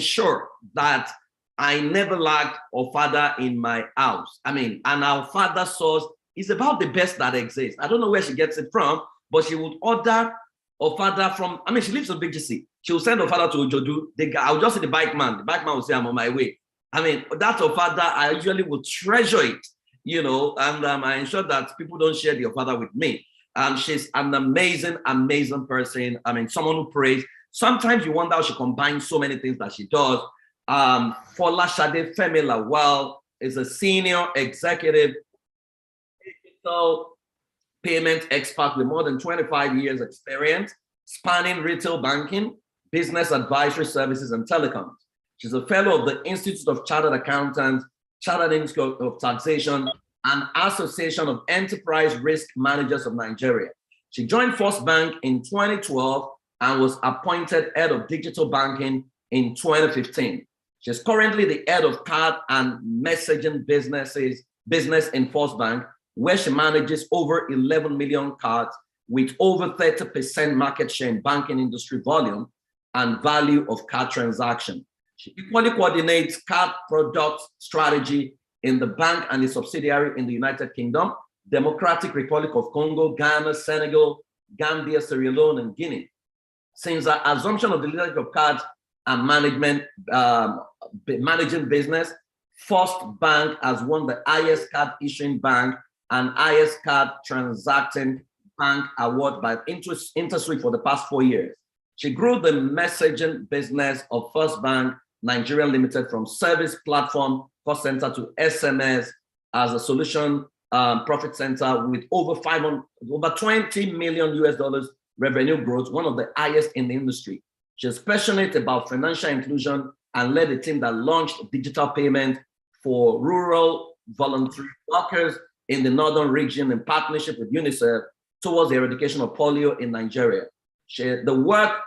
ensure that I never lacked a father in my house. And our father sauce is about the best that exists. I don't know where she gets it from, but she would order her father from, she lives in BGC. She will send her father to Ojodu. I'll just see the bike man. The bike man will say, I'm on my way. That's her father. I usually would treasure it, and I ensure that people don't share your father with me. She's an amazing, amazing person. Someone who prays. Sometimes you wonder how she combines so many things that she does. Folashade Femi Lawal is a senior executive digital payment expert with more than 25 years experience, spanning retail banking, business advisory services, and telecoms. She's a fellow of the Institute of Chartered Accountants, Chartered Institute of Taxation, and Association of Enterprise Risk Managers of Nigeria. She joined First Bank in 2012 and was appointed head of digital banking in 2015. She's currently the head of card and messaging business in First Bank, where she manages over 11 million cards with over 30% market share in banking industry volume and value of card transaction. She equally coordinates card product strategy in the bank and its subsidiary in the United Kingdom, Democratic Republic of Congo, Ghana, Senegal, Gambia, Sierra Leone, and Guinea. Since the assumption of the leadership of cards and managing business, First Bank has won the highest card issuing bank and highest card transacting bank award by InterSuite for the past 4 years. She grew the messaging business of First Bank Nigeria Limited from service platform cost center to SMS as a solution profit center with over 20 million US dollars revenue growth, one of the highest in the industry. She's passionate about financial inclusion and led a team that launched digital payment for rural voluntary workers in the northern region in partnership with UNICEF towards the eradication of polio in Nigeria. The work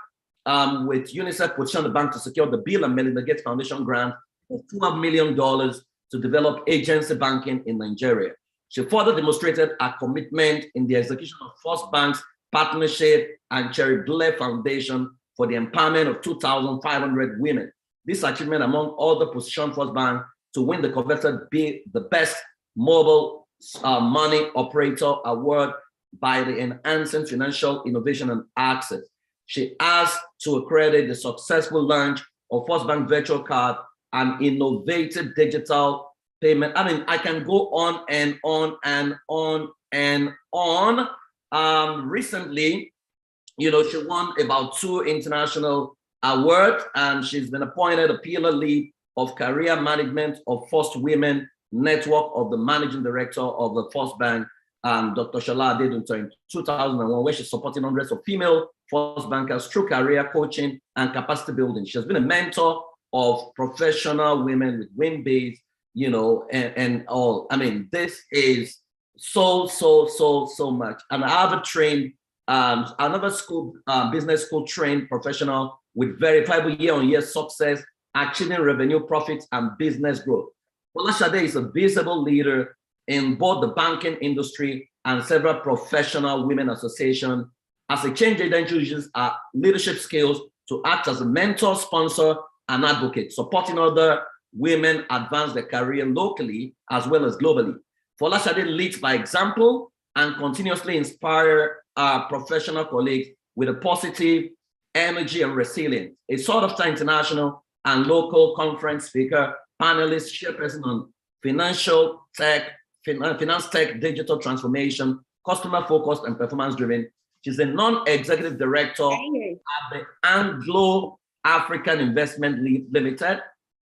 with UNICEF positioned the bank to secure the Bill and Melinda Gates Foundation grant of $12 million to develop agency banking in Nigeria. She further demonstrated her commitment in the execution of First Bank's partnership and Cherry Blair Foundation for the empowerment of 2,500 women. This achievement, among other, positioned First Bank to win the coveted the Best Mobile Money Operator Award by the Enhancing Financial Innovation and Access. She asked to accredit the successful launch of First Bank Virtual Card, an innovative digital payment. I can go on and on and on and on. Recently, she won about 2 international awards, and she's been appointed a pillar lead of career management of First Women Network of the managing director of the First Bank, Dr. Shala Adedunto, in 2001, where she's supporting hundreds of female First Bankers through career coaching and capacity building. She has been a mentor of professional women with win-based, and all. This is so much. And I have a trained, another school, business school trained professional with verifiable year-on-year success, achieving revenue, profits, and business growth. Folashade is a visible leader in both the banking industry and several professional women associations. As a change agent, uses her leadership skills to act as a mentor, sponsor, and advocate, supporting other women advance their career locally as well as globally. Folashade leads by example and continuously inspire our professional colleagues with a positive energy and resilience. A sought-after international and local conference speaker, panelist, chairperson on finance tech, digital transformation, customer-focused and performance-driven. She's a non-executive director at the Anglo-African Investment Limited,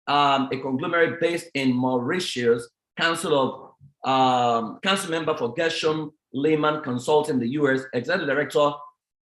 a conglomerate based in Mauritius, council member for Gershom Lehman Consulting in the US, executive director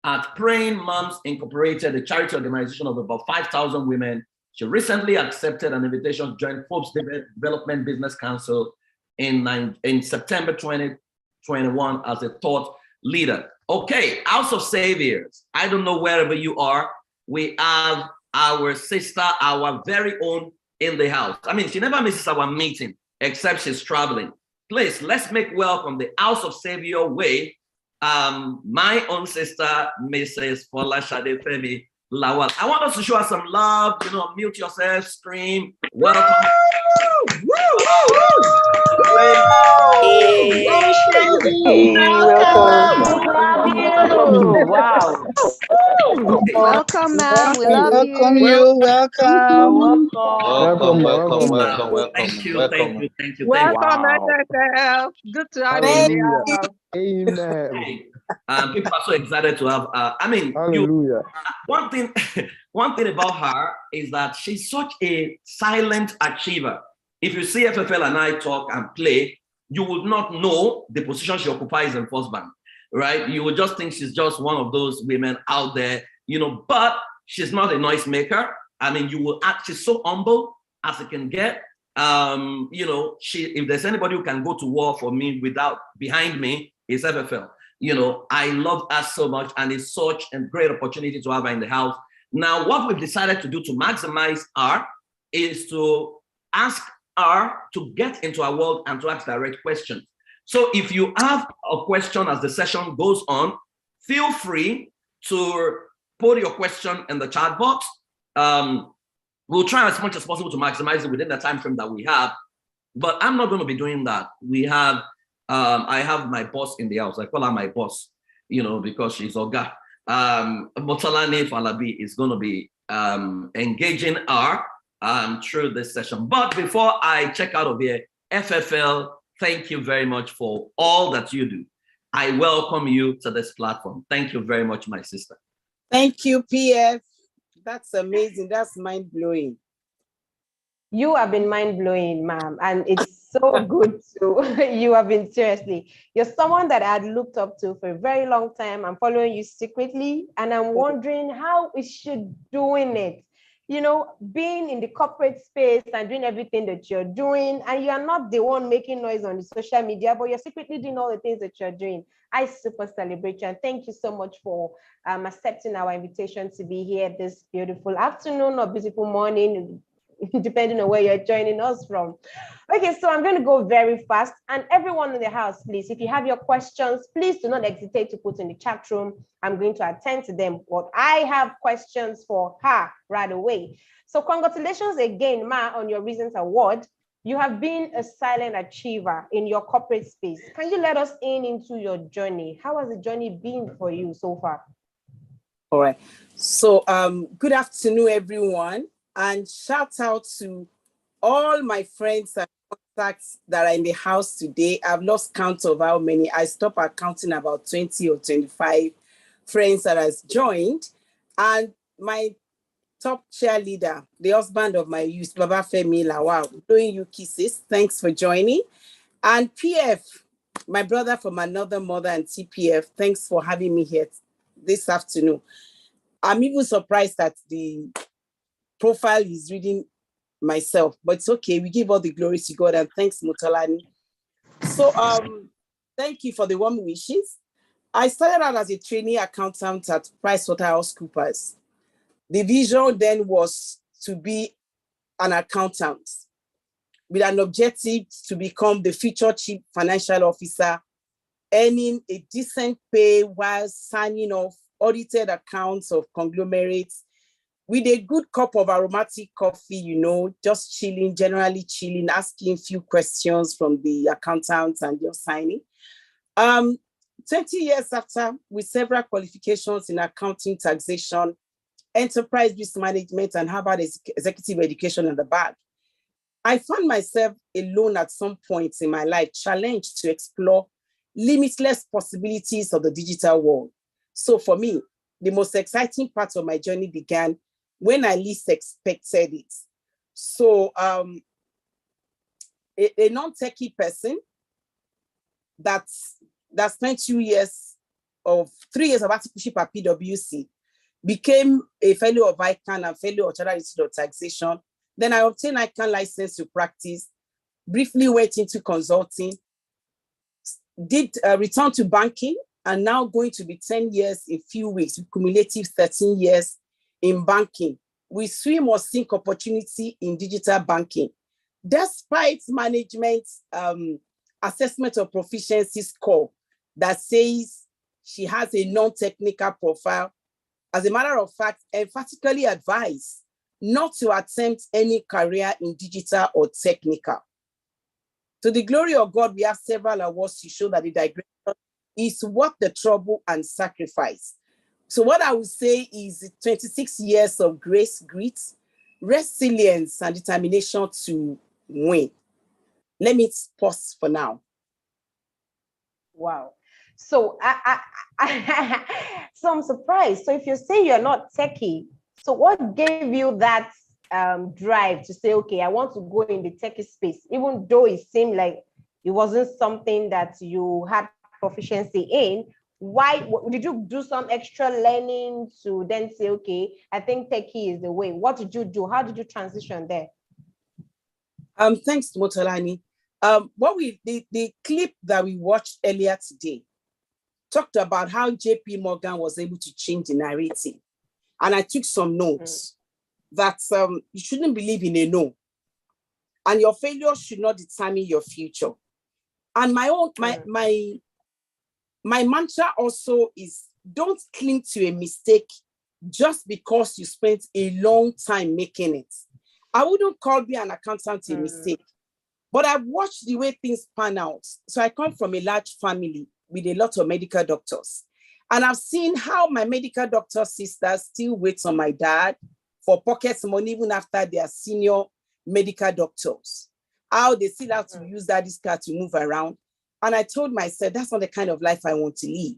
at Praying Moms Incorporated, a charity organization of about 5,000 women. She recently accepted an invitation to join Forbes Development Business Council in September 2021 as a thought leader. Okay, House of Saviors. I don't know wherever you are. We have our sister, our very own in the house. She never misses our meeting except she's traveling. Please, let's make welcome the House of Savior way. My own sister, Mrs. Folashade Femi Lawal. I want us to show us some love, mute yourself, scream, welcome. Wow. Welcome, ma'am. We love you. Welcome you. Welcome. Welcome. Thank you. Welcome, Wow. SSL. Good to have you here. Amen. People are so excited to have. Hallelujah. One thing about her is that she's such a silent achiever. If you see FFL and I talk and play, you would not know the position she occupies in First Bank, right? You would just think she's just one of those women out there, but she's not a noisemaker. She's so humble as it can get. If there's anybody who can go to war for me behind me, it's FFL. I love her so much, and it's such a great opportunity to have her in the house. Now, what we've decided to do to maximize her is to ask her to get into our world and to ask direct questions. So if you have a question as the session goes on, feel free to put your question in the chat box. We'll try as much as possible to maximize it within the time frame that we have, but I'm not going to be doing that. I have my boss in the house. I call her my boss, because she's Oga. Motolani Falabi is going to be engaging her through this session. But before I check out of here, FFL, thank you very much for all that you do. I welcome you to this platform. Thank you very much, my sister. Thank you, PF. That's amazing. That's mind-blowing. You have been mind-blowing, ma'am, and it's so good you have been, seriously. You're someone that I had looked up to for a very long time. I'm following you secretly, and I'm wondering how is she doing it? Being in the corporate space and doing everything that you're doing, and you're not the one making noise on the social media, but you're secretly doing all the things that you're doing. I super celebrate you, and thank you so much for accepting our invitation to be here this beautiful afternoon or beautiful morning, depending on where you're joining us from. Okay, so I'm going to go very fast, and everyone in the house, please, if you have your questions, please do not hesitate to put in the chat room. I'm going to attend to them, but I have questions for her right away. So congratulations again, Ma, on your Reasons Award. You have been a silent achiever in your corporate space. Can you let us into your journey? How has the journey been for you so far? All right. So good afternoon, everyone. And shout out to all my friends and contacts that are in the house today. I've lost count of how many. I stopped at counting about 20 or 25 friends that has joined. And my top cheerleader, the husband of my youth, Baba Femi Lawal, blowing you kisses. Thanks for joining. And PF, my brother from another mother, and TPF, thanks for having me here this afternoon. I'm even surprised that the profile is reading myself, but it's okay. We give all the glory to God, and thanks, Motolani. So thank you for the warm wishes. I started out as a trainee accountant at PricewaterhouseCoopers. The vision then was to be an accountant with an objective to become the future chief financial officer, earning a decent pay while signing off audited accounts of conglomerates with a good cup of aromatic coffee, just chilling, generally chilling, asking a few questions from the accountants and just signing. 20 years after, with several qualifications in accounting, taxation, enterprise risk management, and Harvard executive education in the bag, I found myself alone at some point in my life, challenged to explore limitless possibilities of the digital world. So for me, the most exciting part of my journey began when I least expected it. So a non-techie person that spent 3 years of articleship at PwC, became a fellow of ICANN and fellow of Chartered Institute of Taxation. Then I obtained ICANN license to practice, briefly went into consulting, did return to banking, and now going to be 10 years in few weeks, cumulative 13 years in banking. We swim or sink opportunity in digital banking. Despite management's assessment of proficiency score that says she has a non-technical profile, as a matter of fact, emphatically advise not to attempt any career in digital or technical. To the glory of God, we have several awards to show that the digression is worth the trouble and sacrifice. So what I would say is 26 years of grace, grit, resilience, and determination to win. Let me pause for now. Wow. So so I'm surprised. So if you say you're not techie, so what gave you that drive to say, okay, I want to go in the techie space, even though it seemed like it wasn't something that you had proficiency in? Why did you do some extra learning to then say, okay, I think techie is the way? What did you do? How did you transition there? Thanks, Motolani. The clip that we watched earlier today talked about how JP Morgan was able to change the narrative. And I took some notes that you shouldn't believe in a no. And your failure should not determine your future. And my mantra also is, don't cling to a mistake just because you spent a long time making it. I wouldn't call being an accountant a mistake, but I've watched the way things pan out. So I come from a large family with a lot of medical doctors. And I've seen how my medical doctor sisters still wait on my dad for pocket money even after they are senior medical doctors. How they still have to use daddy's car to move around. And I told myself, that's not the kind of life I want to live.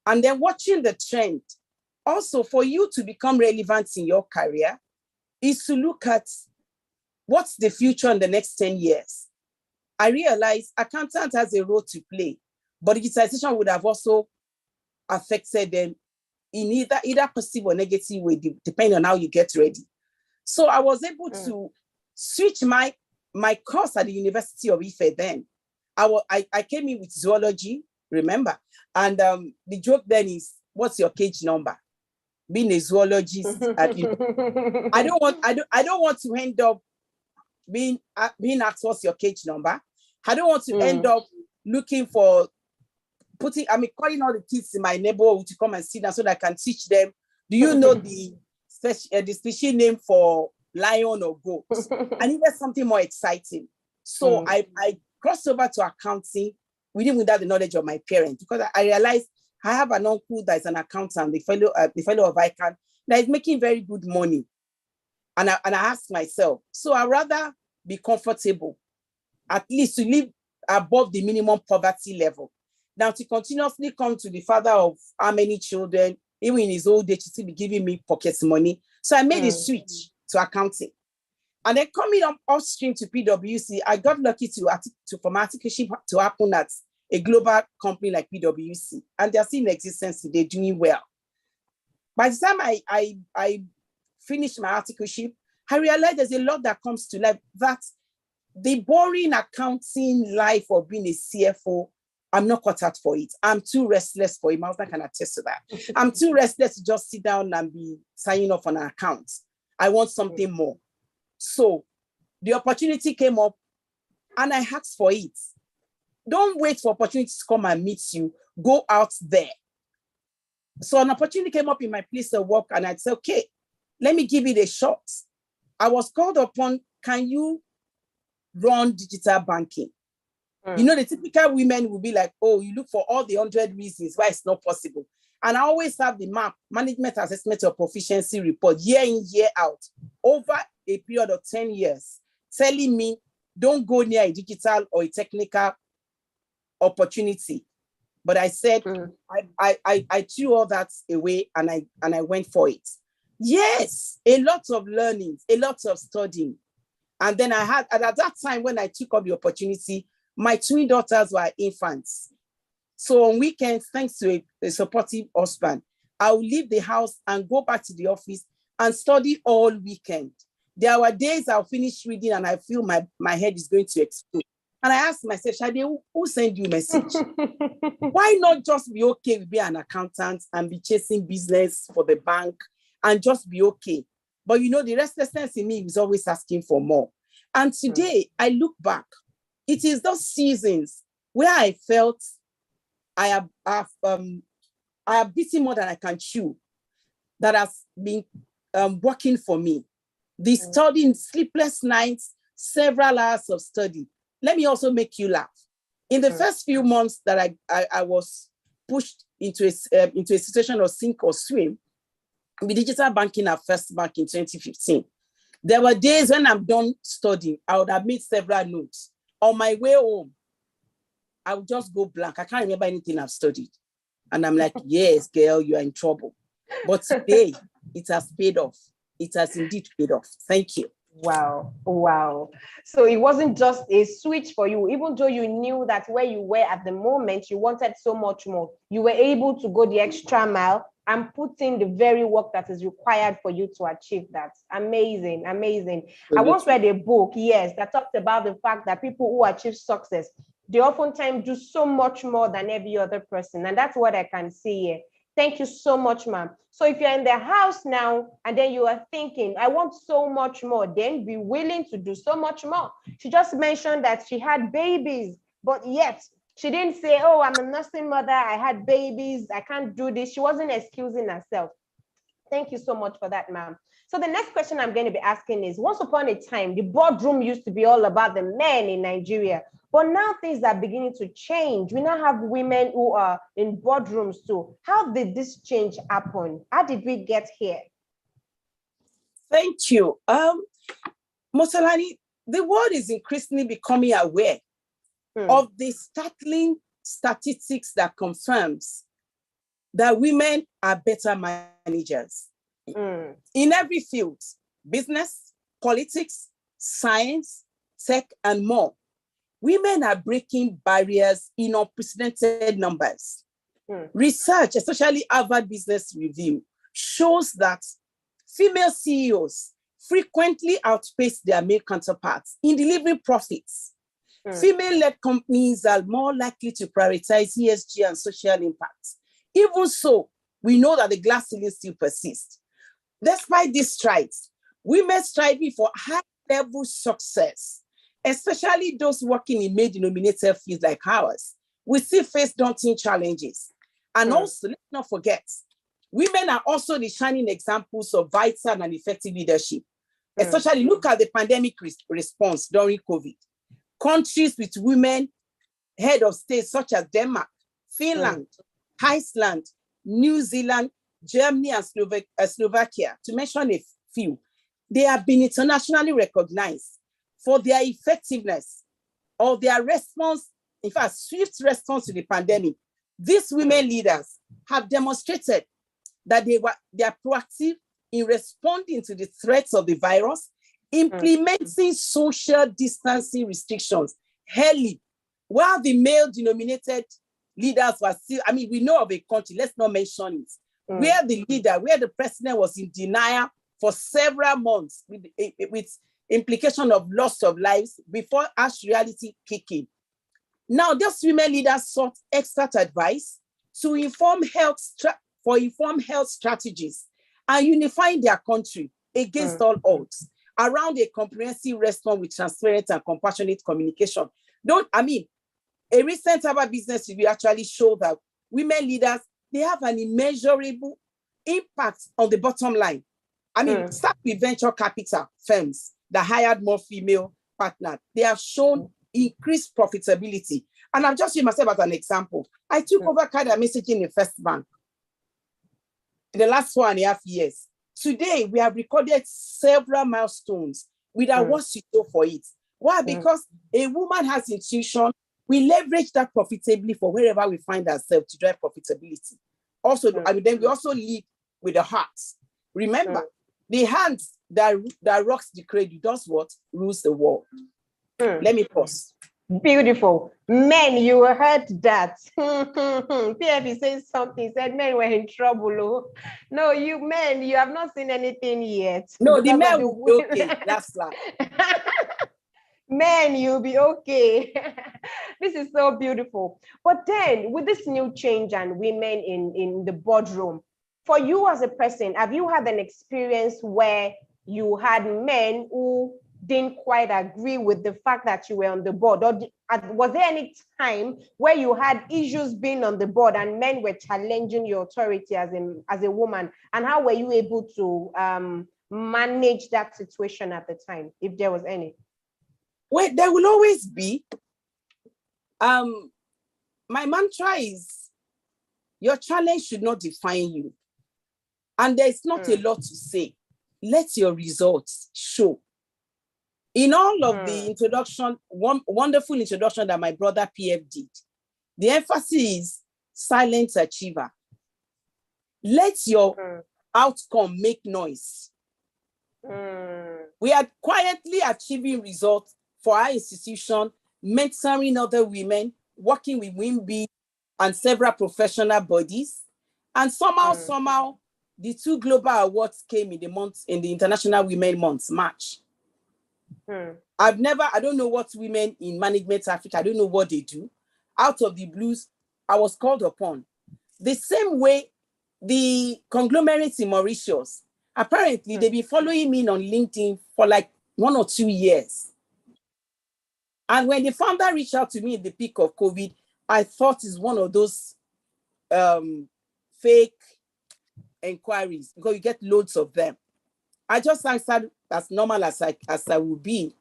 And then watching the trend, also for you to become relevant in your career, is to look at what's the future in the next 10 years. I realized accountant has a role to play, but digitization would have also affected them in either positive or negative way, depending on how you get ready. So I was able to switch my course at the University of Ife then. I came in with zoology, remember? And the joke then is, what's your cage number? Being a zoologist, I don't want to end up being asked what's your cage number. I don't want to end up looking for calling all the kids in my neighborhood to come and sit down so that I can teach them. Do you know the species name for lion or goat? I needed something more exciting. So I crossed over to accounting without the knowledge of my parents, because I realized I have an uncle that is an accountant, the fellow of ICANN, that is making very good money. And I asked myself, so I'd rather be comfortable, at least to live above the minimum poverty level, than to continuously come to the father of how many children, even in his old age, to still be giving me pocket money. So I made a switch to accounting. And then coming up upstream to PwC, I got lucky for my articleship to happen at a global company like PwC. And they're still in existence today, doing well. By the time I finished my articleship, I realized there's a lot that comes to life, that the boring accounting life of being a CFO, I'm not cut out for it. I'm too restless for it. My husband can attest to that. I'm too restless to just sit down and be signing off on an account. I want something more. So the opportunity came up and I asked for it. Don't wait for opportunities to come and meet you. Go out there. So an opportunity came up in my place of work and I'd say, okay, let me give it a shot. I was called upon, can you run digital banking? You know, the typical women will be like, oh, you look for all the 100 reasons why it's not possible. And I always have the MAP, Management Assessment of Proficiency report, year in, year out, over a period of 10 years, telling me, don't go near a digital or a technical opportunity. But I said, I threw all that away and I went for it. Yes, a lot of learning, a lot of studying. And then at that time when I took up the opportunity, my twin daughters were infants. So on weekends, thanks to a supportive husband, I would leave the house and go back to the office and study all weekend. There were days I'll finish reading and I feel my head is going to explode. And I asked myself, Shade, who sent you a message? Why not just be okay with being an accountant and be chasing business for the bank and just be okay? But you know, the restlessness in me is always asking for more. And today I look back, it is those seasons where I felt I have beaten more than I can chew. that has been working for me. The studying, sleepless nights, several hours of study. Let me also make you laugh. In the first few months that I was pushed into a situation of sink or swim with digital banking at First Bank in 2015, there were days when I'm done studying, I would have made several notes. On my way home, I would just go blank. I can't remember anything I've studied. And I'm like, yes, girl, you are in trouble. But today, it has paid off. It has indeed paid off. Thank you. Wow. Wow. So it wasn't just a switch for you, even though you knew that where you were at the moment, you wanted so much more. You were able to go the extra mile and put in the very work that is required for you to achieve that. Amazing. Amazing. I once read a book, yes, that talked about the fact that people who achieve success, they oftentimes do so much more than every other person. And that's what I can see here. Thank you so much, ma'am. So if you're in the house now and then you are thinking, I want so much more, then be willing to do so much more. She just mentioned that she had babies, but yet she didn't say, oh, I'm a nursing mother, I had babies, I can't do this. She wasn't excusing herself. Thank you so much for that, ma'am. So the next question I'm going to be asking is, once upon a time, the boardroom used to be all about the men in Nigeria, but now things are beginning to change. We now have women who are in boardrooms too. How did this change happen? How did we get here? Thank you. Mosalani, the world is increasingly becoming aware of the startling statistics that confirms that women are better managers in every field: business, politics, science, tech, and more. Women are breaking barriers in unprecedented numbers. Research, especially Harvard Business Review, shows that female CEOs frequently outpace their male counterparts in delivering profits. Female-led companies are more likely to prioritize ESG and social impact. Even so, we know that the glass ceiling still persists. Despite these strides, women striving for high-level success, especially those working in male-dominated fields like ours, we still face daunting challenges. And also, let's not forget, women are also the shining examples of vital and effective leadership. Especially look at the pandemic response during COVID. Countries with women head of state such as Denmark, Finland, Iceland, New Zealand, Germany, and Slovakia, to mention a few, they have been internationally recognized for their effectiveness or their response, in fact, swift response to the pandemic. These women leaders have demonstrated that they are proactive in responding to the threats of the virus, implementing social distancing restrictions early, while the male-dominated leaders were still, I mean, we know of a country, let's not mention it, where the president was in denial for several months with implication of loss of lives before harsh reality kicked in. Now, those women leaders sought expert advice to informed health strategies and unifying their country against all odds around a comprehensive response with transparent and compassionate communication. A recent Harvard Business Review actually showed that women leaders, they have an immeasurable impact on the bottom line. Start with venture capital firms that hired more female partners. They have shown increased profitability. And I'm just using myself as an example. I took over card and messaging in First Bank in the last 4.5 years. Today, we have recorded several milestones with awards to show for it. Why? Because a woman has intuition. We leverage that profitably for wherever we find ourselves to drive profitability. Also, then we also lead with the hearts. Remember, the hands that rocks the cradle does what? Rules the world. Let me pause. Beautiful. Men, you heard that. PFE says something, said men were in trouble. Oh. No, you men, you have not seen anything yet. No, the men will be okay. That's right. Men, you'll be okay. This is so beautiful. But then with this new change and women in the boardroom, for you as a person, have you had an experience where you had men who didn't quite agree with the fact that you were on the board? Or was there any time where you had issues being on the board and men were challenging your authority as a woman? And how were you able to manage that situation at the time, if there was any? Well, there will always be. My mantra is, your challenge should not define you. And there's not a lot to say. Let your results show. In all of the introduction, wonderful introduction that my brother PF did, the emphasis is silent achiever. Let your outcome make noise. We are quietly achieving results for our institution, mentoring other women, working with WIMBY and several professional bodies. And somehow, the 2 global awards came in the International Women Month, March. I don't know what women in Management Africa, I don't know what they do. Out of the blues, I was called upon. The same way the conglomerates in Mauritius, apparently they've been following me on LinkedIn for like 1 or 2 years. And when the founder reached out to me in the peak of COVID, I thought it's one of those fake inquiries, because you get loads of them. I just answered as normal as I would be.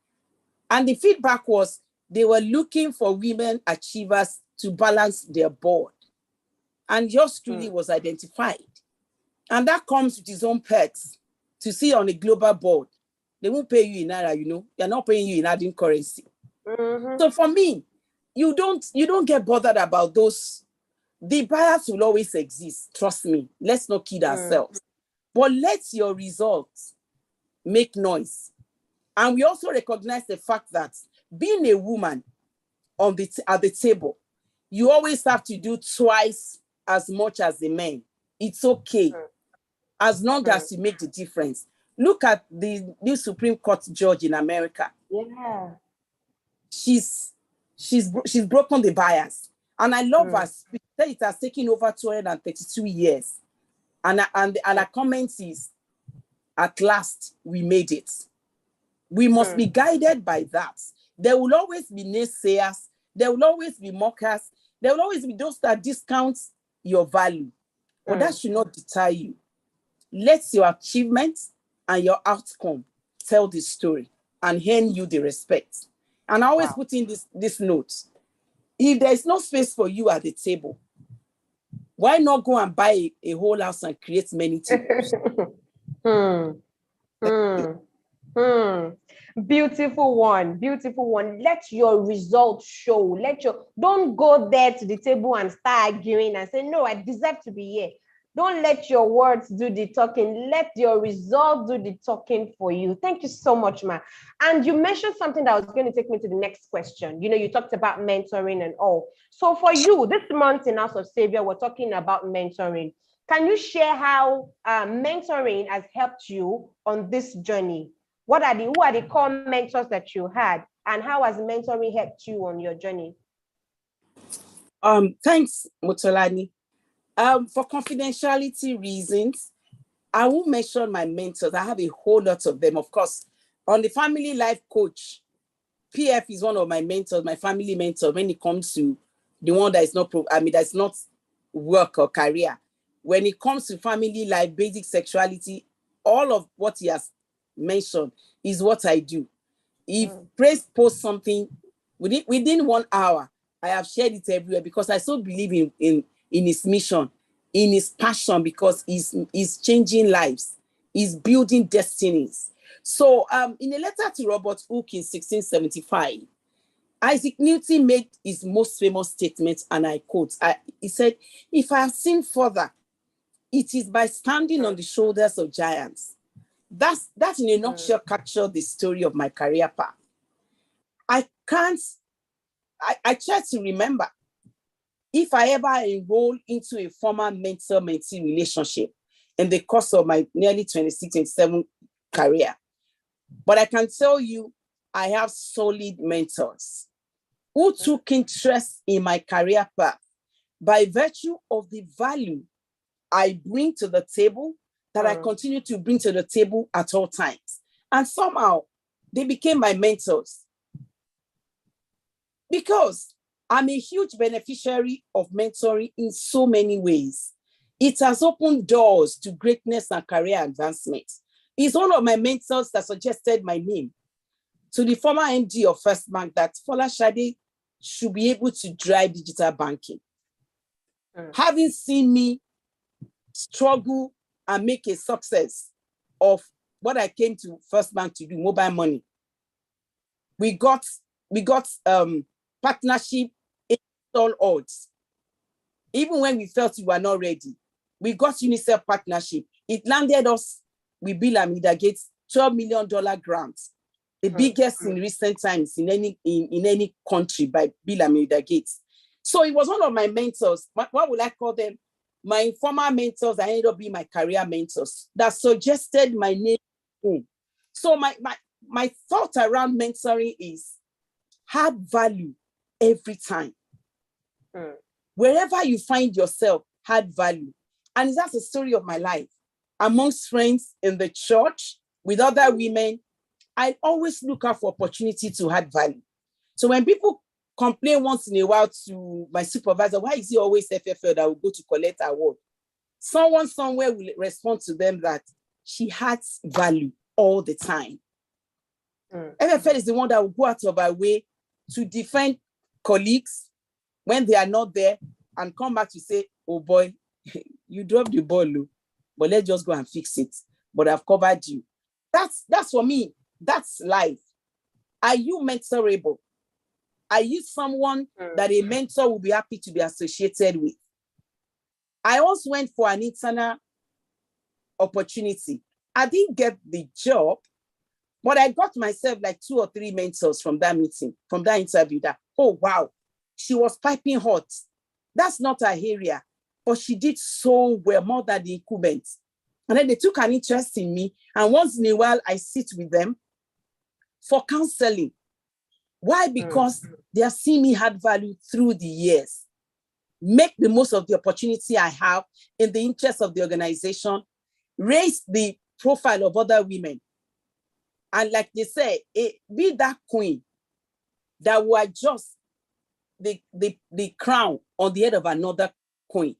And the feedback was they were looking for women achievers to balance their board. And yours truly was identified. And that comes with its own perks. To see on a global board, they won't pay you in Naira, they're not paying you in hard currency. So for me, you don't get bothered about those. The bias will always exist. Trust me. Let's not kid ourselves. But let your results make noise. And we also recognize the fact that being a woman at the table, you always have to do twice as much as the men. It's okay, as long as you make the difference. Look at the new Supreme Court judge in America. Yeah. She's broken the bias. And I love her speech. It has taken over 232 years. And her comment is, at last, we made it. We must be guided by that. There will always be naysayers. There will always be mockers. There will always be those that discount your value. But that should not deter you. Let your achievements and your outcome tell the story and earn you the respect. And I always put in this note. If there is no space for you at the table, why not go and buy a whole house and create many tables? Beautiful one. Let your results show. Don't go there to the table and start arguing and say, no, I deserve to be here. Don't let your words do the talking. Let your results do the talking for you. Thank you so much, Ma. And you mentioned something that was going to take me to the next question. You talked about mentoring and all. So for you, this month in House of Savior, we're talking about mentoring. Can you share how mentoring has helped you on this journey? Who are the core mentors that you had, and how has mentoring helped you on your journey? Thanks, Motolani. For confidentiality reasons, I won't mention my mentors. I have a whole lot of them. Of course, on the family life coach, PF is one of my mentors, my family mentor, when it comes to the one that is that's not work or career. When it comes to family life, basic sexuality, all of what he has mentioned is what I do. If Praise posts something within 1 hour, I have shared it everywhere because I so believe in his mission, in his passion, because he's changing lives, he's building destinies. So in a letter to Robert Hooke in 1675, Isaac Newton made his most famous statement, and I quote, he said, "If I have seen further, it is by standing on the shoulders of giants." That in a nutshell captured the story of my career path. I try to remember if I ever enroll into a formal mentor-mentee relationship in the course of my nearly 26, 27 career. But I can tell you, I have solid mentors who took interest in my career path by virtue of the value I bring to the table, that I continue to bring to the table at all times. And somehow they became my mentors. Because I'm a huge beneficiary of mentoring in so many ways. It has opened doors to greatness and career advancement. It's one of my mentors that suggested my name to the former MD of First Bank that Folashade should be able to drive digital banking. Having seen me struggle and make a success of what I came to First Bank to do, mobile money, we got partnership in all odds. Even when we felt we were not ready, we got UNICEF partnership. It landed us with Bill and Melinda Gates $12 million grant, the biggest in recent times in any country by Bill and Melinda Gates. So it was one of my mentors. What would I call them? My informal mentors. I ended up being my career mentors that suggested my name. So my thought around mentoring is add value every time. Wherever you find yourself, add value. And that's the story of my life. Amongst friends in the church, with other women, I always look out for opportunity to add value. So when people complain once in a while to my supervisor, why is he always FFL that will go to collect award? Someone somewhere will respond to them that she adds value all the time. FFL is the one that will go out of our way to defend colleagues when they are not there and come back to say, oh boy, you dropped the ball, but let's just go and fix it. But I've covered you. That's for me. That's life. Are you mentorable? Are you someone that a mentor will be happy to be associated with? I also went for an internal opportunity. I didn't get the job, but I got myself like 2 or 3 mentors from that meeting, from that interview that, oh, wow, she was piping hot. That's not her area, but she did so well, more than the incumbent. And then they took an interest in me. And once in a while, I sit with them for counseling. Why? Because they have seen me add value through the years. Make the most of the opportunity I have in the interest of the organization, raise the profile of other women. And like they say, be that queen that will adjust the crown on the head of another queen.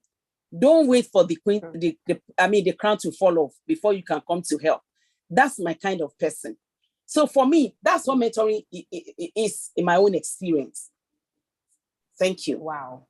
Don't wait for the queen, the crown to fall off before you can come to help. That's my kind of person. So for me, that's what mentoring is in my own experience. Thank you. Wow.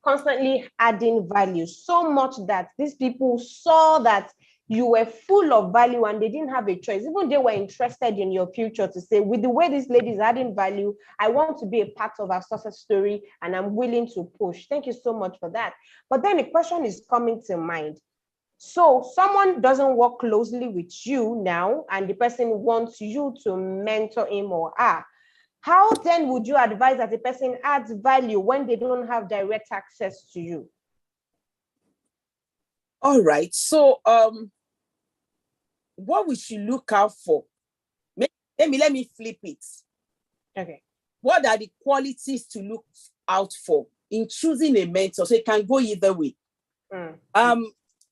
Constantly adding value, so much that these people saw that you were full of value and they didn't have a choice. Even they were interested in your future to say, with the way this lady is adding value, I want to be a part of our success story and I'm willing to push. Thank you so much for that. But then the question is coming to mind. So someone doesn't work closely with you now and the person wants you to mentor him or her. How then would you advise that the person adds value when they don't have direct access to you? All right. So what we should look out for? Let me flip it. Okay. What are the qualities to look out for in choosing a mentor? So it can go either way.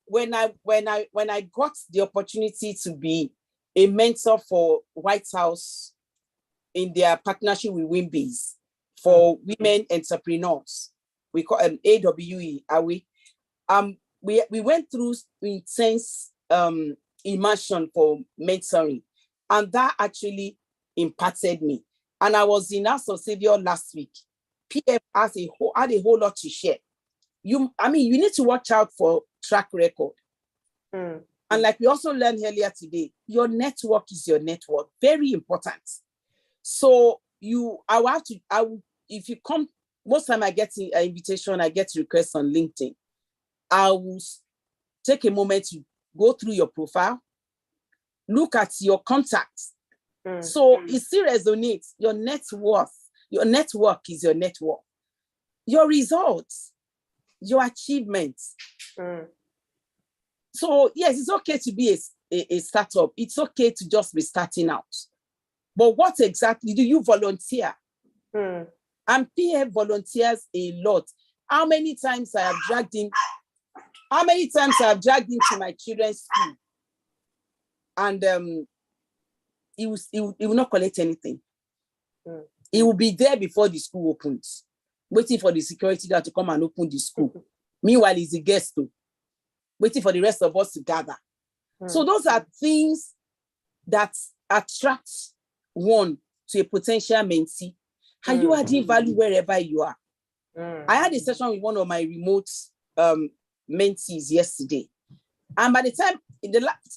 When I got the opportunity to be a mentor for White House in their partnership with Wimbees for women entrepreneurs, we call them AWE, are we? We went through intense immersion for mentoring, and that actually impacted me. And I was in House of Savior last week. PF had a whole lot to share. You need to watch out for track record. And like we also learned earlier today, your network is your network. Very important. So if you come, most time I get an invitation, I get requests on LinkedIn. I will take a moment to go through your profile, look at your contacts. So it still resonates. Your net worth, your network is your network. Your results, your achievements. So yes, it's okay to be a startup. It's okay to just be starting out. But what exactly do you volunteer? And PF volunteers a lot. How many times I have dragged him to my children's school? And he will not collect anything. He will be there before the school opens, waiting for the security guard to come and open the school. Meanwhile, he's a guest too, waiting for the rest of us to gather. So those are things that attract one to a potential mentee. Are you adding value wherever you are? I had a session with one of my remote mentees yesterday. And by the time,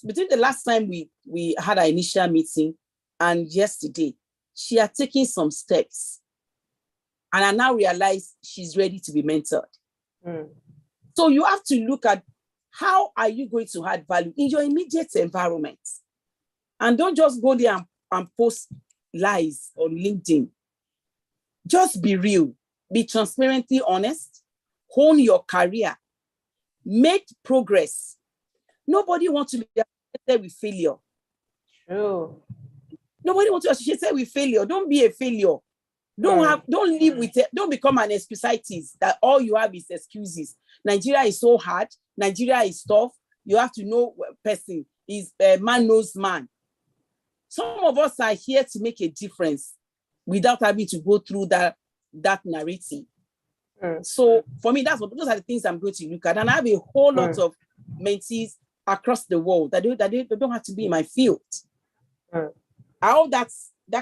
between the last time we had our initial meeting and yesterday, she had taken some steps. And I now realize she's ready to be mentored. So you have to look at how are you going to add value in your immediate environment. And don't just go there and post lies on LinkedIn. Just be real, be transparently honest, hone your career, make progress. Nobody wants to be associated with failure. True. Nobody wants to be associated with failure. Don't be a failure. Don't live with it. Don't become an excusitis that all you have is excuses. Nigeria is so hard. Nigeria is tough. You have to know person is man knows man. Some of us are here to make a difference without having to go through that narrative. So for me, those are the things I'm going to look at. And I have a whole lot of mentees across the world that they don't have to be in my field. I hope that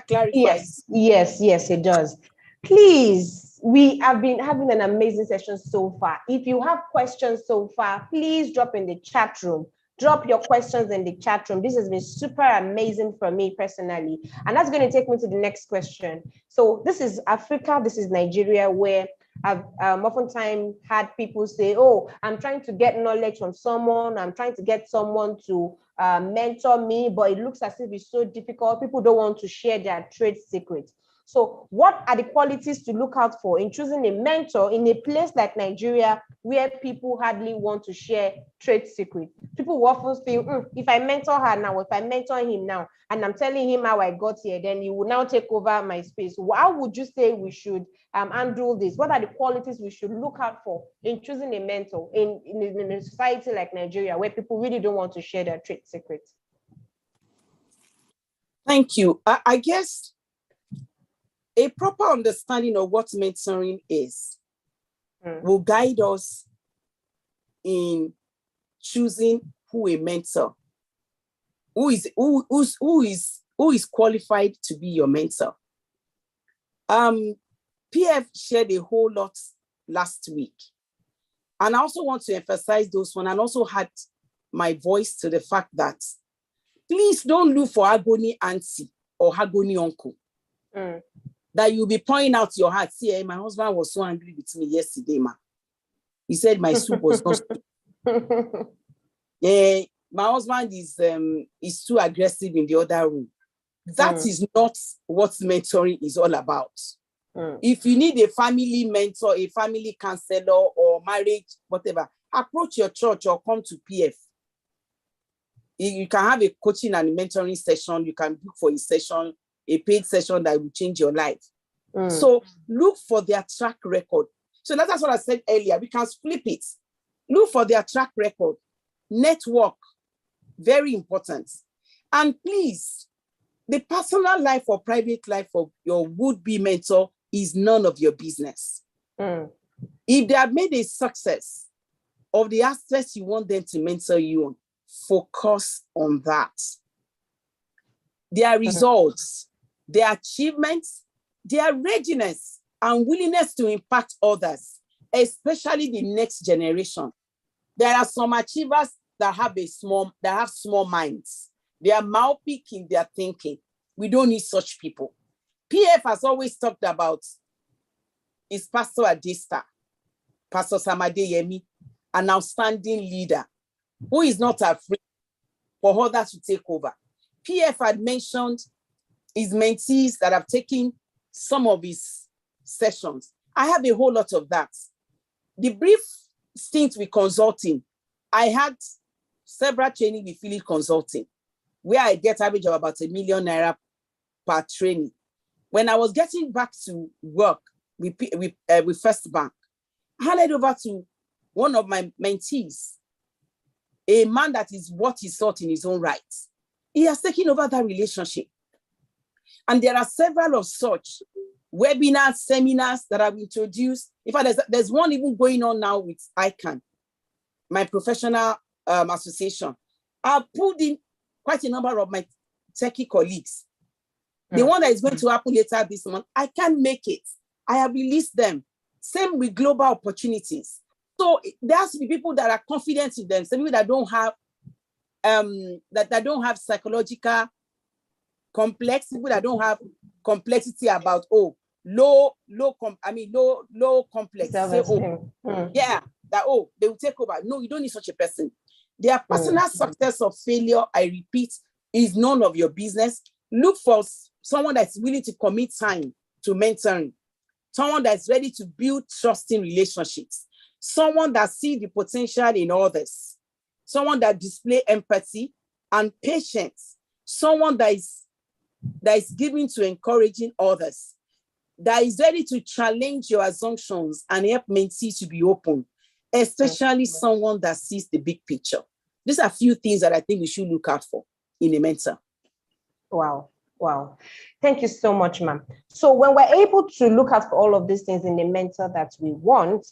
clarifies. Yes, it does. Please, we have been having an amazing session so far. If you have questions so far, please drop in the chat room. Drop your questions in the chat room. This has been super amazing for me personally. And that's going to take me to the next question. So this is Africa, this is Nigeria, where I've oftentimes had people say, oh, I'm trying to get knowledge from someone. I'm trying to get someone to mentor me, but it looks as if it's so difficult. People don't want to share their trade secrets. So what are the qualities to look out for in choosing a mentor in a place like Nigeria where people hardly want to share trade secrets? People will often feel, if I mentor her now, if I mentor him now, and I'm telling him how I got here, then he will now take over my space. How would you say we should handle this? What are the qualities we should look out for in choosing a mentor in a society like Nigeria where people really don't want to share their trade secrets? Thank you. I guess a proper understanding of what mentoring is will guide us in choosing who a mentor, who is qualified to be your mentor. PF shared a whole lot last week. And I also want to emphasize those one and also had my voice to the fact that please don't look for agony auntie or agony uncle. That you'll be pouring out your heart. See, my husband was so angry with me yesterday, ma. He said my soup was not soup. My husband is too aggressive in the other room. That is not what mentoring is all about. If you need a family mentor, a family counselor, or marriage, whatever, approach your church or come to PF. You can have a coaching and mentoring session. You can book for a session, a paid session that will change your life. So look for their track record. So that's what I said earlier. We can flip it. Look for their track record. Network, very important. And please, the personal life or private life of your would-be mentor is none of your business. If they have made a success of the aspects you want them to mentor you on, focus on that. Their results, their achievements, their readiness and willingness to impact others, especially the next generation. There are some achievers that have small minds. They are myopic in their thinking. We don't need such people. PF has always talked about his Pastor Adesta, Pastor Samade Yemi, an outstanding leader who is not afraid for others to take over. PF had mentioned his mentees that have taken some of his sessions. I have a whole lot of that. The brief stint with consulting, I had several training with Philly Consulting, where I get average of about ₦1 million per training. When I was getting back to work with First Bank, I handed over to one of my mentees, a man that is what he sought in his own right. He has taken over that relationship. And there are several of such webinars, seminars that I've introduced. In fact, there's one even going on now with ICANN, my professional association. I've pulled in quite a number of my techie colleagues. The one that is going to happen later this month, I can't make it. I have released them. Same with global opportunities. So there has to be people that are confident in them, some people that don't have that don't have psychological complex, people that don't have complexity about low complex. Say, yeah, that they will take over. No, you don't need such a person. Their personal success or failure, I repeat, is none of your business. Look for someone that's willing to commit time to mentoring, someone that's ready to build trusting relationships, someone that sees the potential in others, someone that displays empathy and patience, someone that is given to encouraging others, that is ready to challenge your assumptions and help mentees to be open, especially someone that sees the big picture. These are a few things that I think we should look out for in a mentor. Wow. Wow. Thank you so much, ma'am. So when we're able to look out for all of these things in the mentor that we want,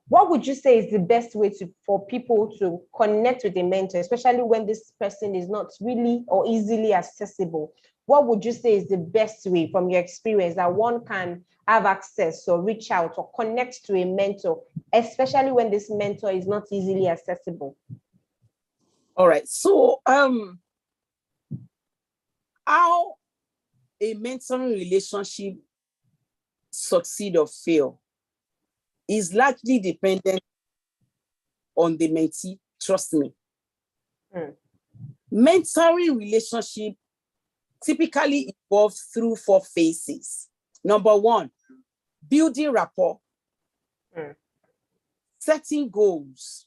what would you say is the best way for people to connect with a mentor, especially when this person is not really or easily accessible? What would you say is the best way from your experience that one can have access or reach out or connect to a mentor, especially when this mentor is not easily accessible? All right. So how a mentoring relationship succeed or fail is largely dependent on the mentee. Trust me. Mentoring relationship typically evolves through 4 phases. Number 1, building rapport, setting goals,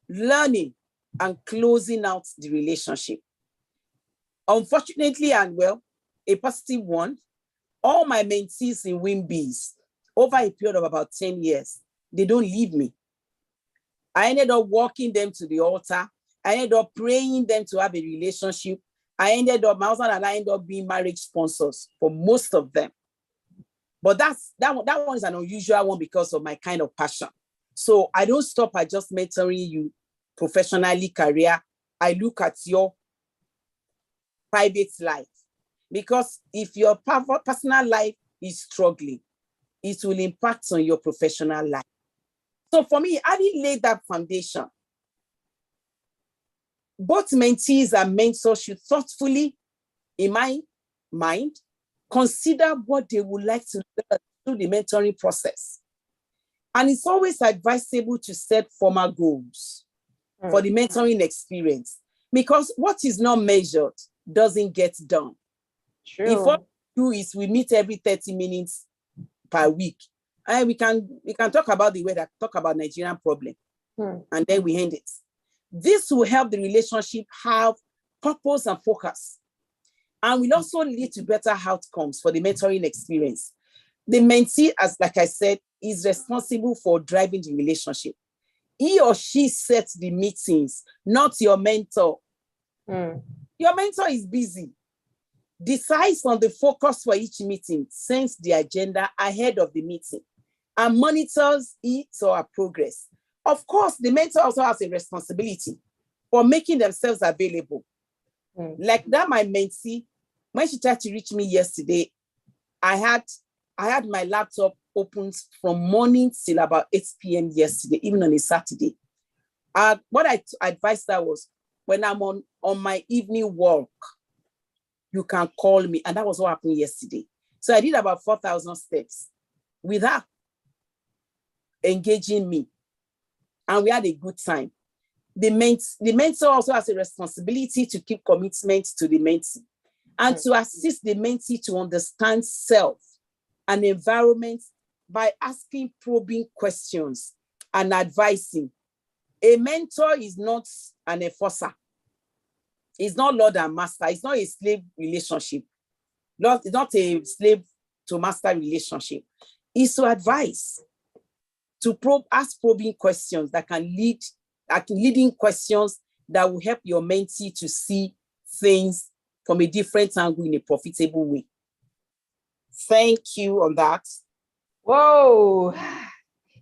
learning, and closing out the relationship. Unfortunately, and well, a positive one, all my mentees in WIMBIs over a period of about 10 years, they don't leave me. I ended up walking them to the altar. I ended up praying them to have a relationship. My husband and I ended up being marriage sponsors for most of them. But that one is an unusual one because of my kind of passion. So I don't stop at just mentoring you professionally, career. I look at your private life. Because if your personal life is struggling, it will impact on your professional life. So for me, having laid that foundation, both mentees and mentors should thoughtfully, in my mind, consider what they would like to learn through the mentoring process. And it's always advisable to set formal goals for the mentoring experience, because what is not measured doesn't get done. True. If what we do is we meet every 30 minutes per week, and we can talk about the way that talk about Nigerian problem, and then we end it. This will help the relationship have purpose and focus, and will also lead to better outcomes for the mentoring experience. The mentee, as like I said, is responsible for driving the relationship. He or she sets the meetings, not your mentor. Your mentor is busy. Decides on the focus for each meeting, sends the agenda ahead of the meeting, and monitors its or her progress. Of course, the mentor also has a responsibility for making themselves available. Like that, my mentee, when she tried to reach me yesterday, I had my laptop open from morning till about 8 p.m. yesterday, even on a Saturday. What I advised her was, when I'm on my evening walk, you can call me. And that was what happened yesterday. So I did about 4,000 steps with her engaging me. And we had a good time. The mentor also has a responsibility to keep commitment to the mentee and to assist the mentee to understand self and environment by asking probing questions and advising. A mentor is not an enforcer. It's not Lord and Master. It's not a slave relationship. It's not a slave to master relationship. It's to advise, to ask probing questions that can leading questions that will help your mentee to see things from a different angle in a profitable way. Thank you on that. Whoa.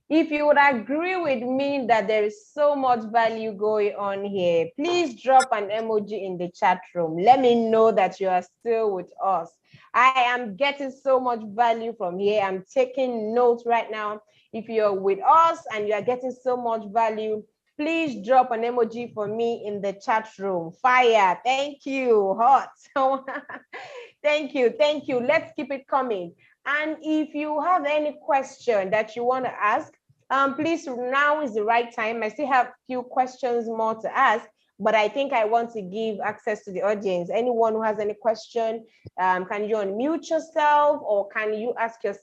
If you would agree with me that there is so much value going on here, please drop an emoji in the chat room. Let me know that you are still with us. I am getting so much value from here. I'm taking notes right now. If you're with us and you are getting so much value, please drop an emoji for me in the chat room. Fire. Thank you. Hot. Thank you. Thank you. Let's keep it coming. And if you have any question that you want to ask, please, now is the right time. I still have a few questions more to ask, but I think I want to give access to the audience. Anyone who has any question, can you unmute yourself or can you ask your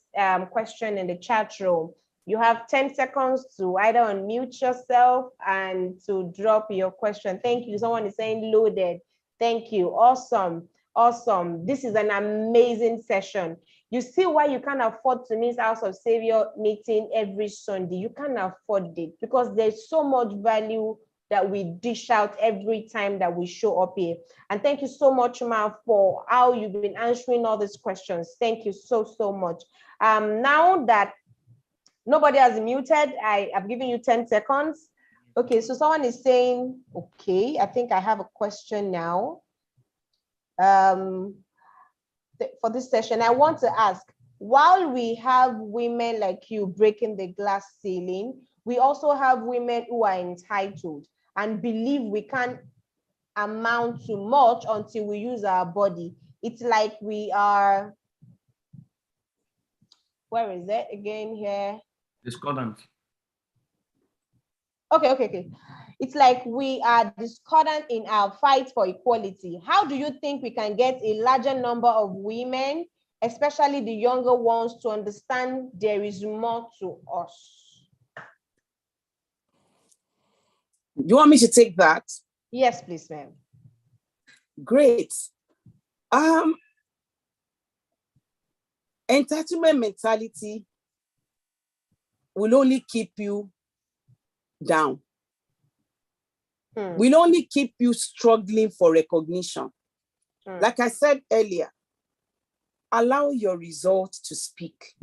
question in the chat room? You have 10 seconds to either unmute yourself and to drop your question. Thank you. Someone is saying loaded. Thank you. Awesome. Awesome. This is an amazing session. You see why you can't afford to miss House of Savior meeting every Sunday. You can't afford it because there's so much value that we dish out every time that we show up here. And thank you so much, Ma, for how you've been answering all these questions. Thank you so, so much. Now that nobody has muted, I have given you 10 seconds. Okay, so someone is saying, okay, I think I have a question now. For this session, I want to ask, while we have women like you breaking the glass ceiling, we also have women who are entitled and believe we can't amount to much until we use our body. It's like we are, where is it again here? Discordant. Okay. It's like we are discordant in our fight for equality. How do you think we can get a larger number of women, especially the younger ones, to understand there is more to us? You want me to take that? Yes, please, ma'am. Great. Entitlement mentality will only keep you down. Will only keep you struggling for recognition. Like I said earlier, allow your results to speak.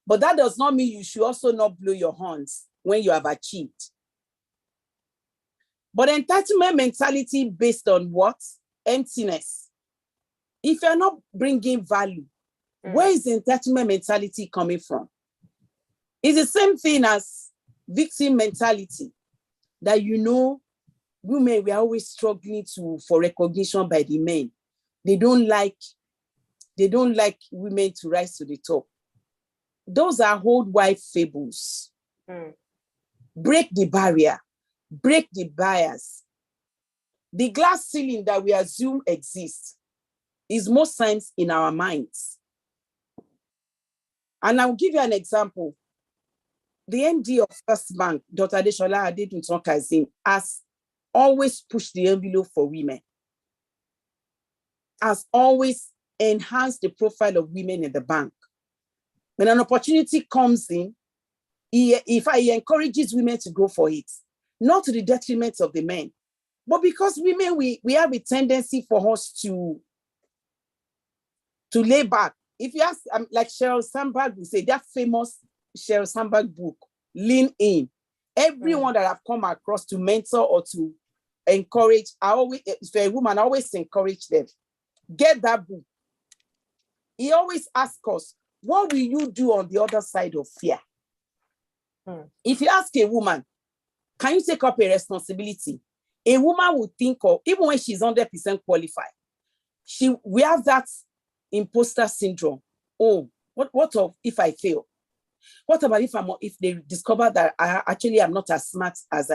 But that does not mean you should also not blow your horns when you have achieved. But entitlement mentality based on what? Emptiness. If you're not bringing value, where is the entitlement mentality coming from? It's the same thing as victim mentality, that women, we are always struggling for recognition by the men. They don't like women to rise to the top. Those are old wife fables. Break the barrier, break the bias. The glass ceiling that we assume exists is most times in our minds. And I'll give you an example. The MD of First Bank, Dr. Adeshola Adedunton Kazeem, has always pushed the envelope for women, has always enhanced the profile of women in the bank. When an opportunity comes in, he encourages women to go for it, not to the detriment of the men. But because women, we have a tendency for us to lay back. If you ask, like Sheryl Sandberg will say, that famous Sheryl Sandberg book, Lean In. Everyone that I've come across to mentor or to encourage, if you're a woman, I always encourage them. Get that book. He always asks us, what will you do on the other side of fear? If you ask a woman, can you take up a responsibility? A woman will think of, even when she's 100% qualified, we have that imposter syndrome. Oh, what if I fail? What about if they discover that I actually am not as smart as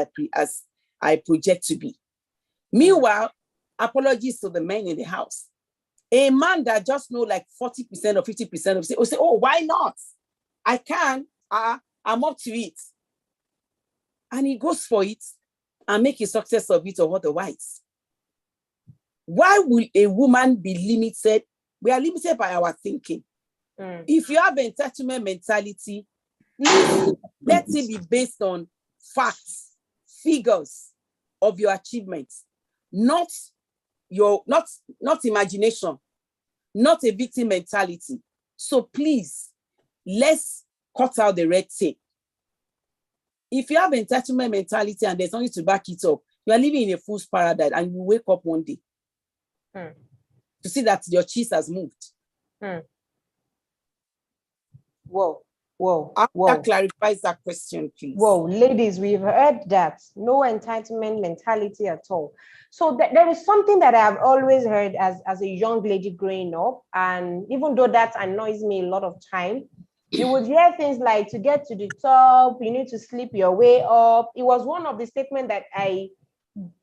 I project to be? Meanwhile, apologies to the men in the house. A man that just know like 40% or 50% of it will say, oh, why not? I can, I'm up to it. And he goes for it and make a success of it or otherwise. Why will a woman be limited? We are limited by our thinking. If you have entitlement mentality, let it be based on facts, figures of your achievements, not not imagination, not a victim mentality. So please, let's cut out the red tape. If you have entitlement mentality and there's nothing to back it up, you are living in a fool's paradise, and you wake up one day to see that your cheese has moved. Whoa. That clarifies that question, please. Whoa, ladies, we've heard that. No entitlement mentality at all. So there is something that I've always heard as a young lady growing up, and even though that annoys me a lot of time, you would hear things like, to get to the top, you need to sleep your way up. It was one of the statements that I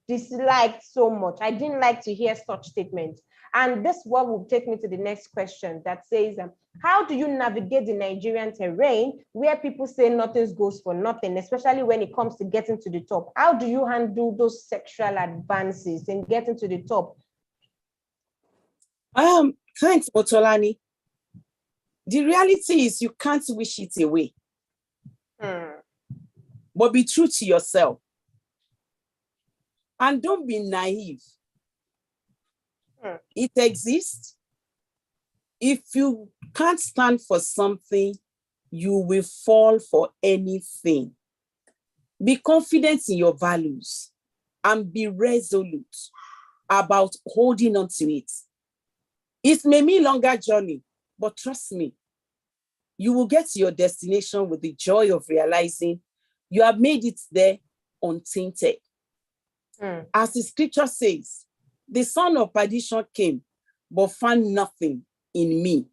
disliked so much. I didn't like to hear such statements. And this one will take me to the next question that says, how do you navigate the Nigerian terrain where people say nothing goes for nothing, especially when it comes to getting to the top? How do you handle those sexual advances in getting to the top? Thanks, Motolani. The reality is you can't wish it away. But be true to yourself. And don't be naive. It exists. If you can't stand for something, you will fall for anything. Be confident in your values and be resolute about holding on to it. It may be a longer journey, but trust me, you will get to your destination with the joy of realizing you have made it there untainted. As the scripture says, the son of perdition came, but found nothing in me.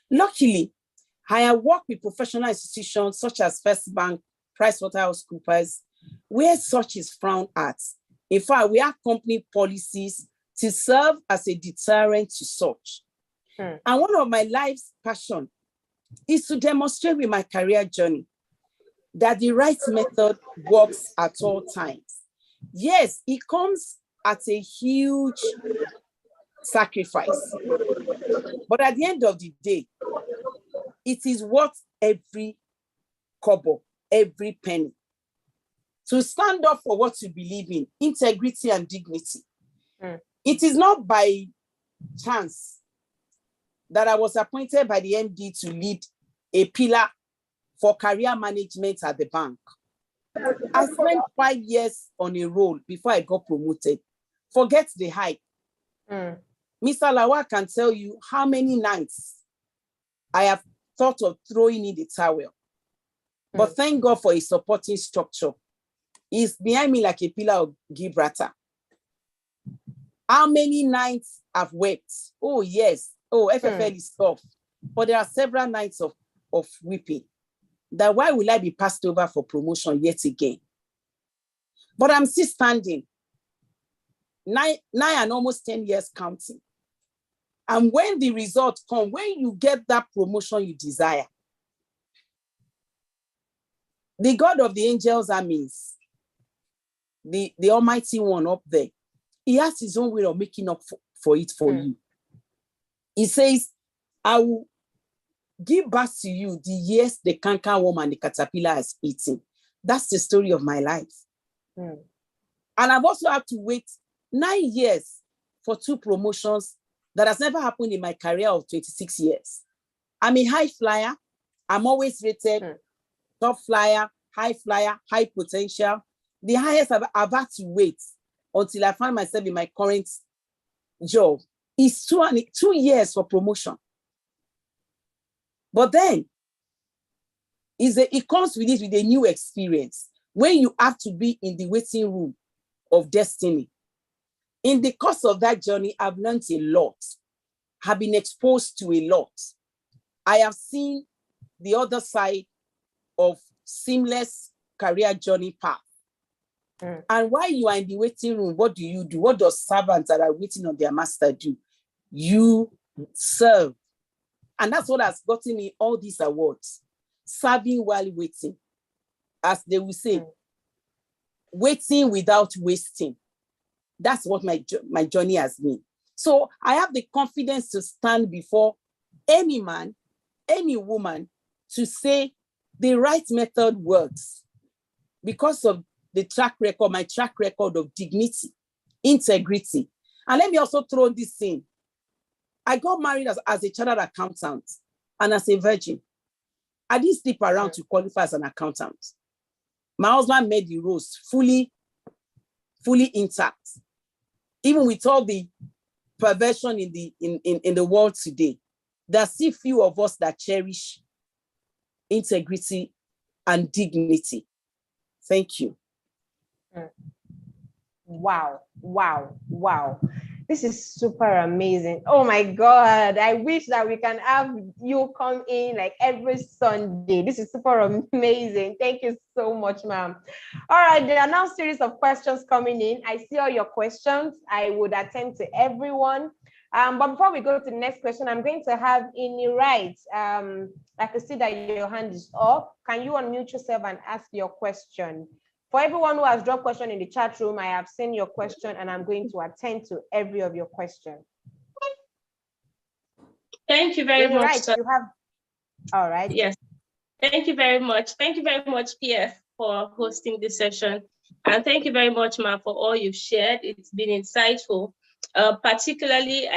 Luckily, I have worked with professional institutions such as First Bank, PricewaterhouseCoopers, where such is frowned at. In fact, we have company policies to serve as a deterrent to such. And one of my life's passion is to demonstrate with my career journey that the right method works at all times. Yes, it comes at a huge sacrifice. But at the end of the day, it is worth every kobo, every penny. To stand up for what you believe in, integrity and dignity. It is not by chance that I was appointed by the MD to lead a pillar for career management at the bank. I spent 5 years on a role before I got promoted. Forget the hype. Mr. Lawal can tell you how many nights I have thought of throwing in the towel. But thank God for a supporting structure. He's behind me like a pillar of Gibraltar. How many nights I've wept? Oh, yes. Oh, FFL is tough. But there are several nights of weeping. That why will I be passed over for promotion yet again? But I'm still standing. 9 and almost 10 years counting. And when the results come, when you get that promotion you desire, the God of the angels armies, the Almighty One up there, he has his own way of making up for it for you. He says, I will give back to you the years the canker worm and the caterpillar has eaten. That's the story of my life. And I've also had to wait 9 years for 2 promotions that has never happened in my career of 26 years. I'm a high flyer. I'm always rated top flyer, high potential. The highest I've had to wait until I find myself in my current job is 2 years for promotion. But then, it comes with a new experience when you have to be in the waiting room of destiny. In the course of that journey, I've learned a lot. I've been exposed to a lot. I have seen the other side of seamless career journey path. And while you are in the waiting room, what do you do? What does servants that are waiting on their master do? You serve. And that's what has gotten me all these awards. Serving while waiting. As they will say, waiting without wasting. That's what my journey has been. So I have the confidence to stand before any man, any woman, to say the right method works because of the track record, my track record of dignity, integrity, And let me also throw this in. I got married as a chartered accountant and as a virgin. I didn't sleep around to qualify as an accountant. My husband made the roles fully intact. Even with all the perversion in the world today, there's still few of us that cherish integrity and dignity. Thank you. Wow. This is super amazing. Oh my God. I wish that we can have you come in like every Sunday. This is super amazing. Thank you so much, ma'am. All right, there are now a series of questions coming in. I see all your questions. I would attend to everyone. But before we go to the next question, I'm going to have Inni Wright. I can see that your hand is up. Can you unmute yourself and ask your question? For everyone who has dropped question in the chat room, I have seen your question and I'm going to attend to every of your questions. Thank you very much. Right, you have, all right. Yes, thank you very much. Thank you very much, PF, for hosting this session. And thank you very much, Ma, for all you've shared. It's been insightful. Particularly,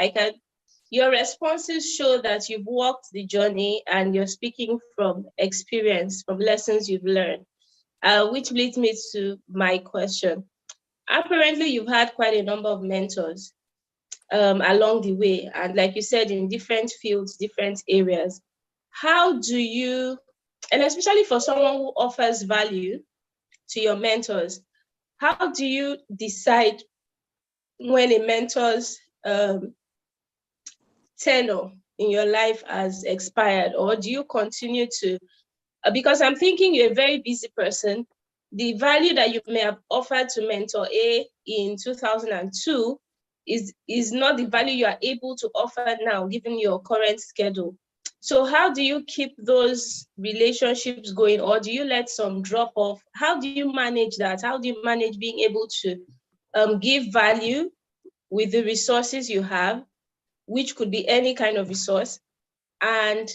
your responses show that you've walked the journey and you're speaking from experience, from lessons you've learned. Which leads me to my question. Apparently, you've had quite a number of mentors along the way. And like you said, in different fields, different areas. How do you, and especially for someone who offers value to your mentors, how do you decide when a mentor's tenure in your life has expired? Or do you continue to, because I'm thinking you're a very busy person, the value that you may have offered to mentor A in 2002 is not the value you are able to offer now, given your current schedule. So how do you keep those relationships going, or do you let some drop off? How do you manage that? How do you manage being able to give value with the resources you have, which could be any kind of resource, and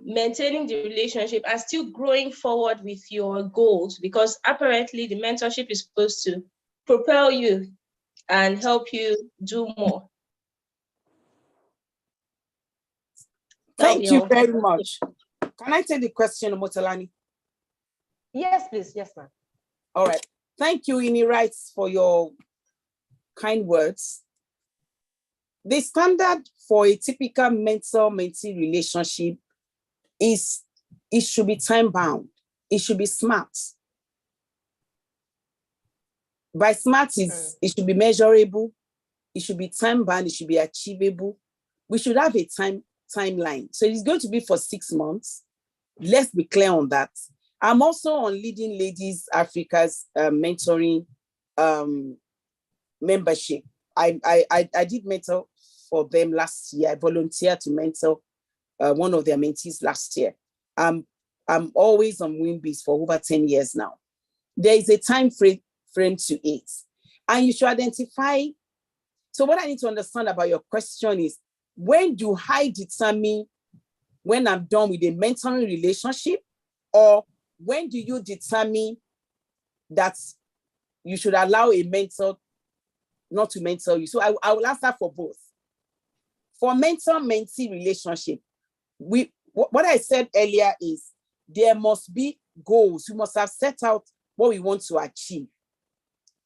maintaining the relationship and still growing forward with your goals? Because apparently the mentorship is supposed to propel you and help you do more. Thank you very much. Can I take the question, Motalani? Yes, please. Yes, ma'am. All right. Thank you, Inni Wright, for your kind words. The standard for a typical mentor-mentee relationship is it should be time-bound. It should be smart. By smart, it should be measurable. It should be time-bound. It should be achievable. We should have a timeline. So it's going to be for 6 months. Let's be clear on that. I'm also on Leading Ladies Africa's mentoring membership. I did mentor for them last year. I volunteered to mentor one of their mentees last year. I'm always on Wimbies for over 10 years now. There is a time frame to it. And you should identify. So what I need to understand about your question is, when do I determine when I'm done with a mentoring relationship, or when do you determine that you should allow a mentor not to mentor you? So I will answer for both. For mentor-mentee relationship, what I said earlier is there must be goals. We must have set out what we want to achieve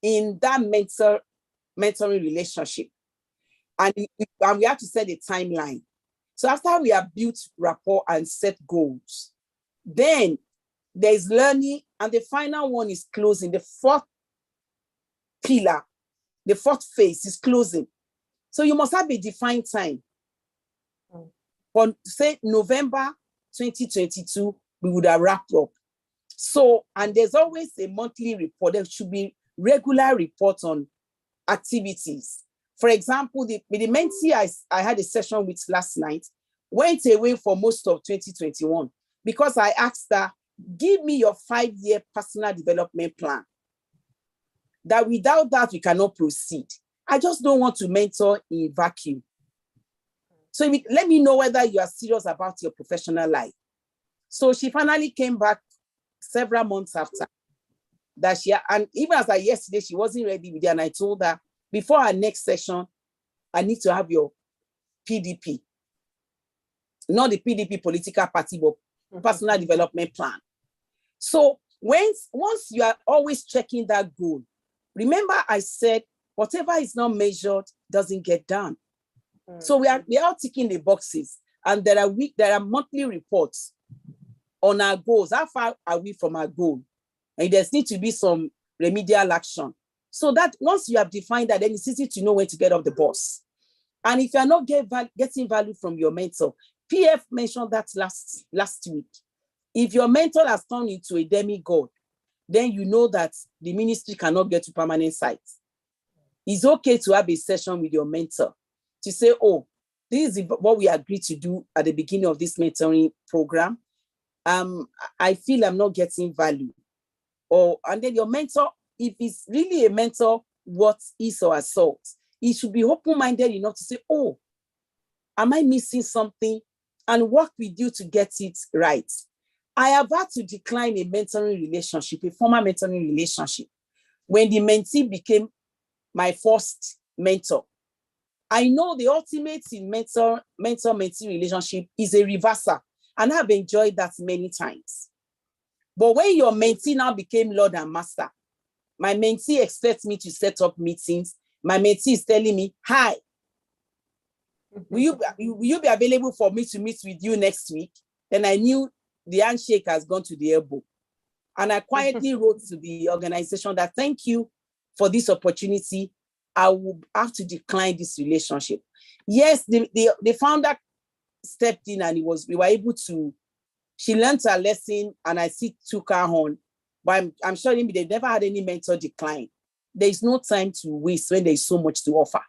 in that mentoring relationship. And we have to set a timeline. So after we have built rapport and set goals, then there's learning, and the final one is closing. The fourth pillar, the fourth phase is closing. So you must have a defined time. For say November 2022, we would have wrapped up. So, and there's always a monthly report. There should be regular reports on activities. For example, the mentee I had a session with last night went away for most of 2021 because I asked her, give me your 5-year personal development plan. That without that, we cannot proceed. I just don't want to mentor in vacuum. So let me know whether you are serious about your professional life. So she finally came back several months after that and even as I yesterday, she wasn't ready with it. And I told her, before our next session, I need to have your PDP, not the PDP political party, but personal development plan. So once you are always checking that goal, remember I said, whatever is not measured doesn't get done. So we are ticking the boxes, and there are monthly reports on our goals. How far are we from our goal? And there's need to be some remedial action. So that once you have defined that, then it's easy to know when to get off the bus. And if you're not getting value from your mentor, PF mentioned that last week. If your mentor has turned into a demigod, then you know that the ministry cannot get to permanent sites. It's okay to have a session with your mentor to say, oh, this is what we agreed to do at the beginning of this mentoring program. I feel I'm not getting value. And then your mentor, if it's really a mentor, what is or assault, he should be open-minded enough to say, oh, am I missing something? And work with you to get it right. I have had to decline a mentoring relationship, a former mentoring relationship, when the mentee became my first mentor. I know the ultimate in mentor-mentee relationship is a reversal, and I've enjoyed that many times. But when your mentee now became Lord and Master, my mentee expects me to set up meetings. My mentee is telling me, hi, will you be available for me to meet with you next week? Then I knew the handshake has gone to the elbow. And I quietly wrote to the organization that, thank you for this opportunity. I will have to decline this relationship. Yes, the founder stepped in and we were able to, she learned her lesson and I still took her on. But I'm sure they've never had any mentor decline. There is no time to waste when there is so much to offer.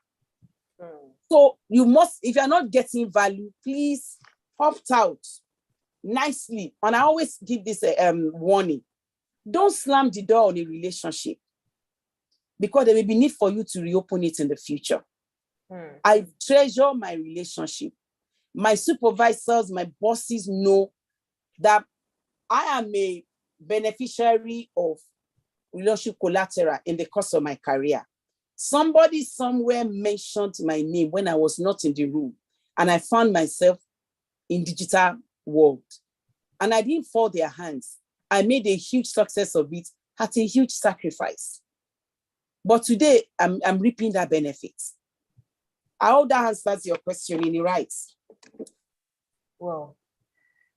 So you must, if you're not getting value, please opt out nicely. And I always give this warning. Don't slam the door on a relationship because there may be need for you to reopen it in the future. I treasure my relationship. My supervisors, my bosses know that I am a beneficiary of relationship collateral in the course of my career. Somebody somewhere mentioned my name when I was not in the room, and I found myself in digital world. And I didn't fall their hands. I made a huge success of it at a huge sacrifice. But today, I'm reaping that benefit. I hope that answers your question in the right. Well,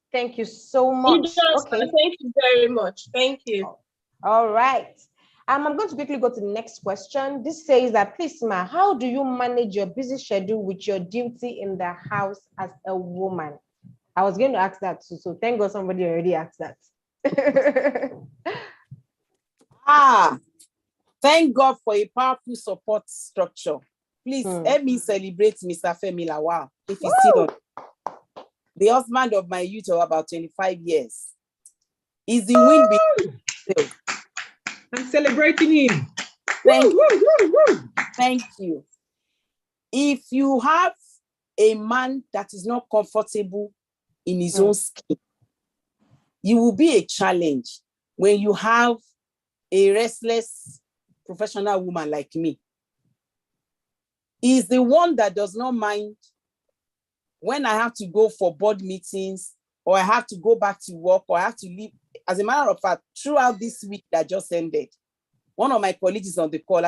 thank you so much. Okay. Thank you very much. Thank you. All right. I'm going to quickly go to the next question. This says that, please, Ma, how do you manage your busy schedule with your duty in the house as a woman? I was going to ask that too, so thank God somebody already asked that. Thank God for a powerful support structure. Please help me celebrate Mr. Femi Lawal, if he's still on. The husband of my youth of about 25 years. He's the wind. I'm celebrating him. Thank you. If you have a man that is not comfortable in his own skin, you will be a challenge when you have a restless professional woman like me. He's the one that does not mind when I have to go for board meetings, or I have to go back to work, or I have to leave. As a matter of fact, throughout this week that just ended, one of my colleagues is on the call,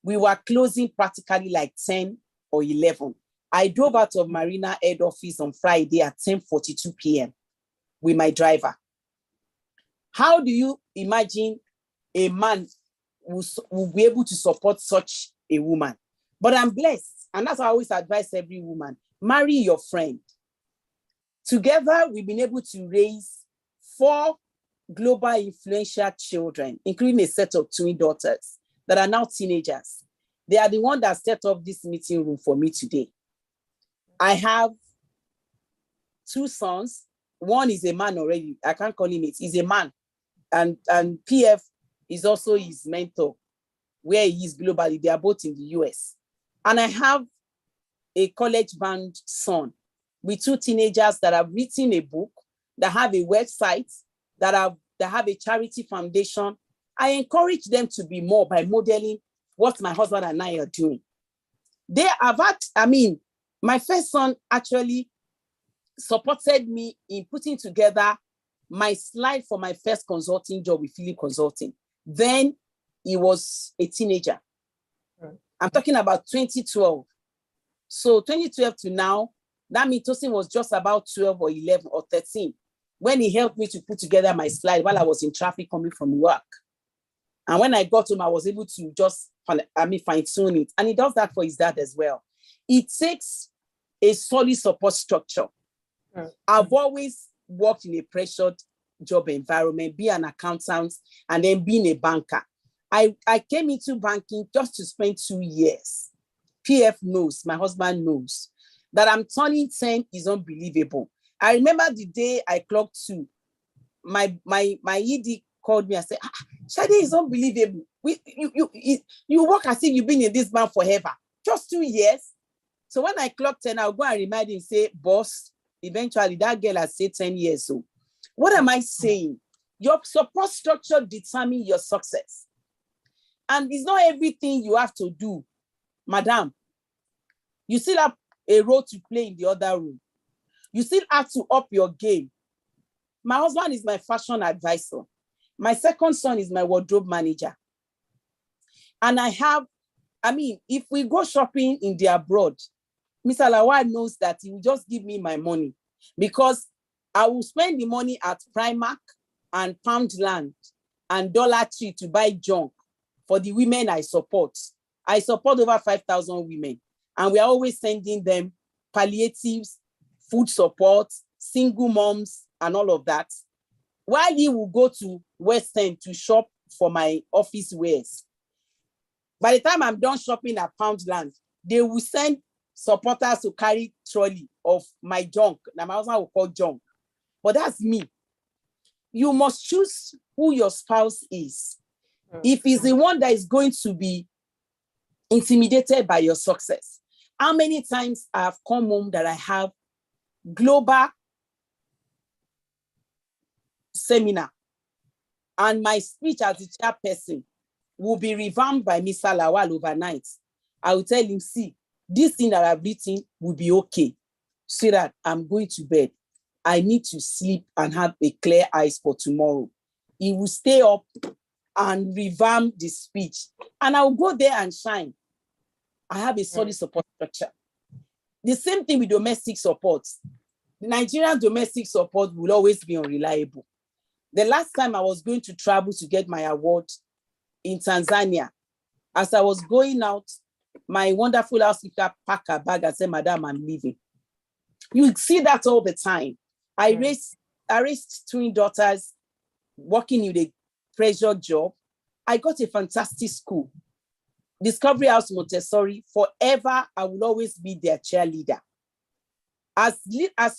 we were closing practically like 10 or 11. I drove out of Marina head office on Friday at 10:42 p.m. with my driver. How do you imagine a man will be able to support such a woman? But I'm blessed, and that's how I always advise every woman. Marry your friend. Together, we've been able to raise 4 global influential children, including a set of twin daughters that are now teenagers. They are the one that set up this meeting room for me today. I have 2 sons. One is a man already. I can't call him it. He's a man. And PF is also his mentor, where he is globally. They are both in the US. And I have a college-bound son with 2 teenagers that have written a book, that have a website, that have a charity foundation. I encourage them to be more by modeling what my husband and I are doing. My first son actually supported me in putting together my slide for my first consulting job with Philip Consulting. Then he was a teenager. I'm talking about 2012. So 2012 to now, that means Tosin was just about 12 or 11 or 13 when he helped me to put together my slide while I was in traffic coming from work. And when I got home, I was able to just fine-tune it. And he does that for his dad as well. It takes a solid support structure. I've always worked in a pressured job environment, be an accountant, and then being a banker. I came into banking just to spend 2 years. PF knows, my husband knows, that I'm turning 10 is unbelievable. I remember the day I clocked 2, my ED called me and said, Shade is unbelievable. You work as if you've been in this bank forever. Just 2 years. So when I clocked 10, I'll go and remind him, say, boss, eventually that girl has said 10 years. So what am I saying? Your support structure determines your success. And it's not everything you have to do, madam. You still have a role to play in the other room. You still have to up your game. My husband is my fashion advisor. My second son is my wardrobe manager. And if we go shopping in the abroad, Mr. Lawal knows that he will just give me my money because I will spend the money at Primark and Poundland and Dollar Tree to buy junk for the women I support. I support over 5,000 women, and we are always sending them palliatives, food support, single moms, and all of that. While he will go to West End to shop for my office wares. By the time I'm done shopping at Poundland, they will send supporters to carry trolley of my junk. Now my husband will call junk. But that's me. You must choose who your spouse is. If he's the one that is going to be intimidated by your success. How many times I have come home that I have global seminar and my speech as a chairperson will be revamped by Mr. Lawal overnight. I will tell him, see, this thing that I've written will be okay. So that I'm going to bed. I need to sleep and have a clear eyes for tomorrow. He will stay up and revamp the speech. And I'll go there and shine. I have a solid support structure. The same thing with domestic support. The Nigerian domestic support will always be unreliable. The last time I was going to travel to get my award in Tanzania, as I was going out, my wonderful housekeeper packed her bag and said, Madam, I'm leaving. You see that all the time. I raised twin daughters, working in a pressure job. I got a fantastic school. Discovery House Montessori, forever, I will always be their cheerleader. As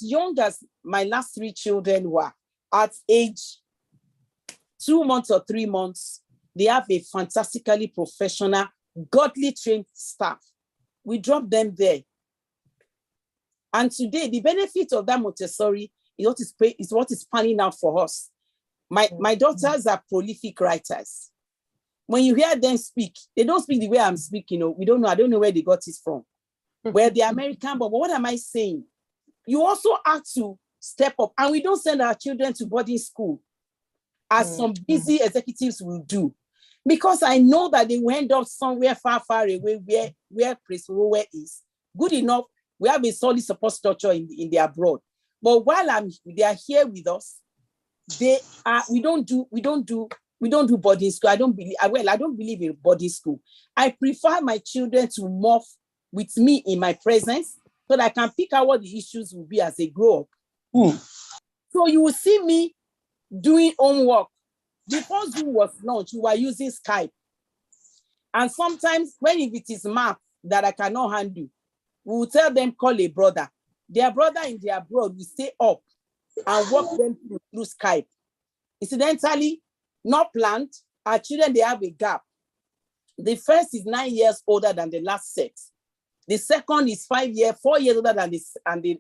young as my last 3 children were, at age 2 months or 3 months, they have a fantastically professional, godly trained staff. We drop them there. And today, the benefit of that Montessori is what is panning out for us. My daughters are prolific writers. When you hear them speak, they don't speak the way I'm speaking. We don't know. I don't know where they got it from. Where they're American, but what am I saying? You also have to step up. And we don't send our children to boarding school, as some busy executives will do. Because I know that they will end up somewhere far, far away where Prince Rowe is. Good enough, we have a solid support structure in the abroad. But while they are here with us, we don't do boarding school. I don't believe in boarding school. I prefer my children to morph with me in my presence so that I can pick out what the issues will be as they grow up. So you will see me doing homework. Before Zoom was launched, we were using Skype. And sometimes if it is math that I cannot handle, we will tell them, call a brother. Their brother in the abroad will stay up and walk them through Skype. Incidentally, not planned, our children, they have a gap. The first is 9 years older than the last set. The second is 4 years older than this, and the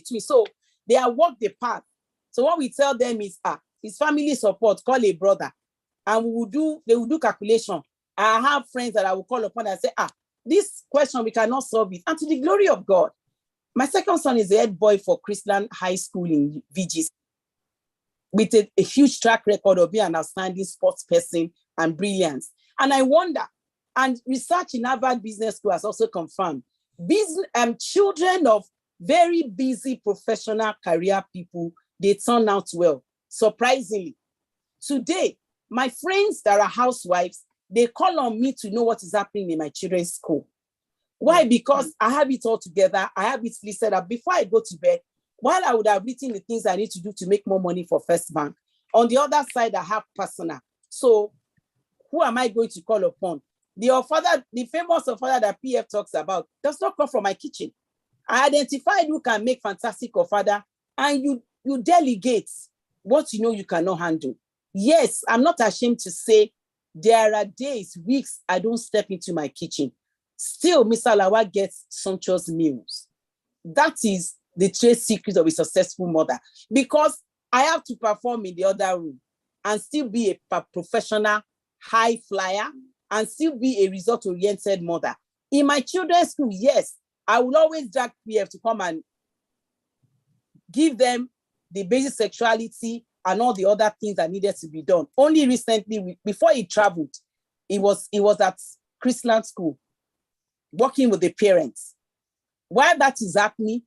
twin. So they are walked the path. So what we tell them is, it's family support, call a brother. And they will do calculation. I have friends that I will call upon and say, this question, we cannot solve it. And to the glory of God, my second son is the head boy for Christian High School in VGC with a huge track record of being an outstanding sports person and brilliance. And I wonder, and research in Harvard Business School has also confirmed, children of very busy professional career people, they turn out well, surprisingly. Today, my friends that are housewives, they call on me to know what is happening in my children's school. Why? Because I have it all together. I have it listed up. Before I go to bed, while I would have written the things I need to do to make more money for First Bank, on the other side, I have personal. So who am I going to call upon? The famous father that PF talks about does not come from my kitchen. I identified who can make fantastic father, and you delegate what you know you cannot handle. Yes, I'm not ashamed to say there are days, weeks, I don't step into my kitchen. Still, Mr. Lawal gets sumptuous meals. That is the trade secret of a successful mother, because I have to perform in the other room and still be a professional high flyer and still be a result-oriented mother. In my children's school, yes, I will always drag PF to come and give them the basic sexuality and all the other things that needed to be done. Only recently, before he traveled, he was at Chrisland School, working with the parents. While that is happening,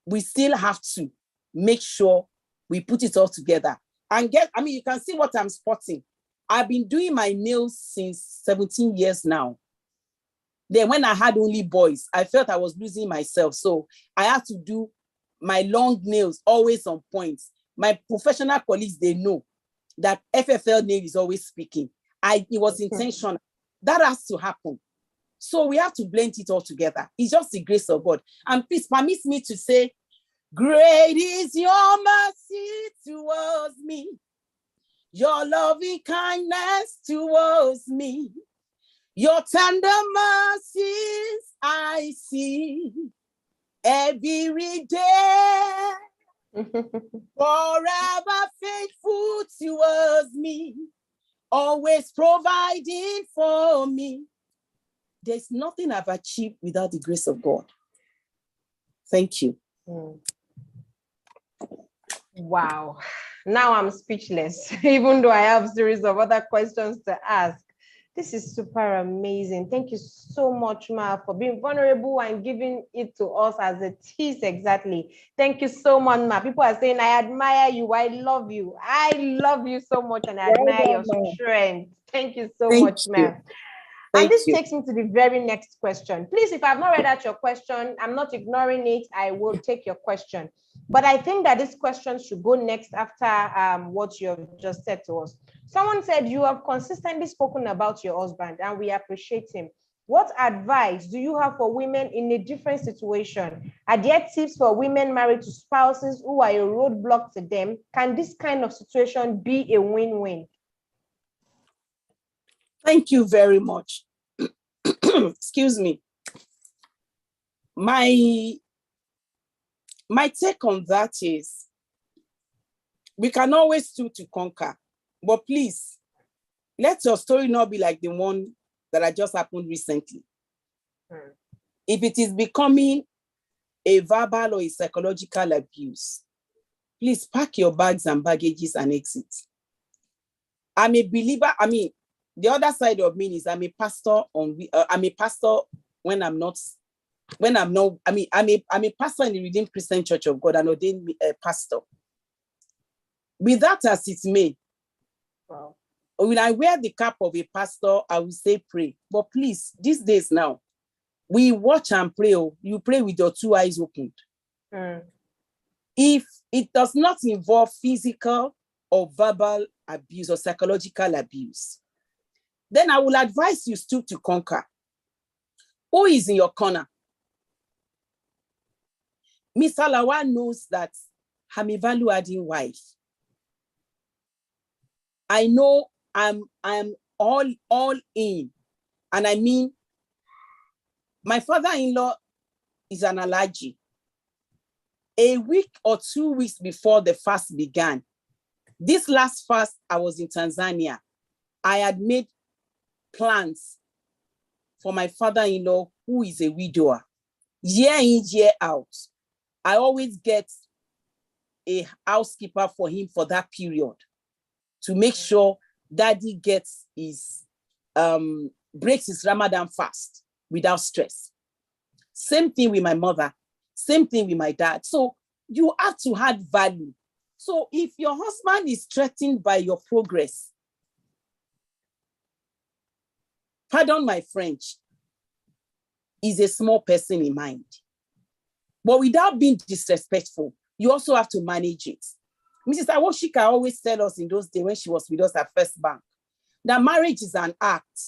we still have to make sure we put it all together. And you can see what I'm sporting. I've been doing my nails since 17 years now. Then when I had only boys, I felt I was losing myself. So I had to do my long nails always on point. My professional colleagues, they know that FFL nail is always speaking. It was intentional. That has to happen. So we have to blend it all together. It's just the grace of God. And please permit me to say, great is your mercy towards me. Your loving kindness towards me. Your tender mercies I see every day. Forever faithful towards me, always providing for me. There's nothing I've achieved without the grace of God. Thank you. Wow. Now I'm speechless, even though I have a series of other questions to ask. This is super amazing. Thank you so much, Ma, for being vulnerable and giving it to us as it is exactly. Thank you so much, Ma. People are saying, I admire you. I love you. I love you so much and I admire your strength. Thank you so much, Ma. And this takes me to the very next question. Please, if I've not read out your question, I'm not ignoring it. I will take your question. But I think that this question should go next after what you've just said to us. Someone said, you have consistently spoken about your husband and we appreciate him. What advice do you have for women in a different situation? Are there tips for women married to spouses who are a roadblock to them? Can this kind of situation be a win-win? Thank you very much. Excuse me. My take on that is, we can always do to conquer, but please, let your story not be like the one that had just happened recently. If it is becoming a verbal or a psychological abuse, please pack your bags and baggages and exit. I'm a believer. The other side of me is I'm a pastor when I'm a pastor in the Redeemed Christian Church of God, an ordained pastor. With that as it may, wow. When I wear the cap of a pastor, I will say pray. But please, these days now, we watch and pray. You pray with your two eyes opened. If it does not involve physical or verbal abuse or psychological abuse, then I will advise you stoop to conquer. Who is in your corner? Mr. Lawal knows that I'm a value-adding wife. I know I'm all in. And I mean, my father-in-law is an allergy. A week or 2 weeks before the fast began, this last fast, I was in Tanzania. I had made plans for my father-in-law, who is a widower. Year in, year out, I always get a housekeeper for him for that period to make sure daddy gets his, breaks his Ramadan fast without stress. Same thing with my mother, same thing with my dad. So you have to add value. So if your husband is threatened by your progress, pardon my French, is a small person in mind. But without being disrespectful, you also have to manage it. Mrs. Awoshika always tell us in those days when she was with us at First Bank, that marriage is an act.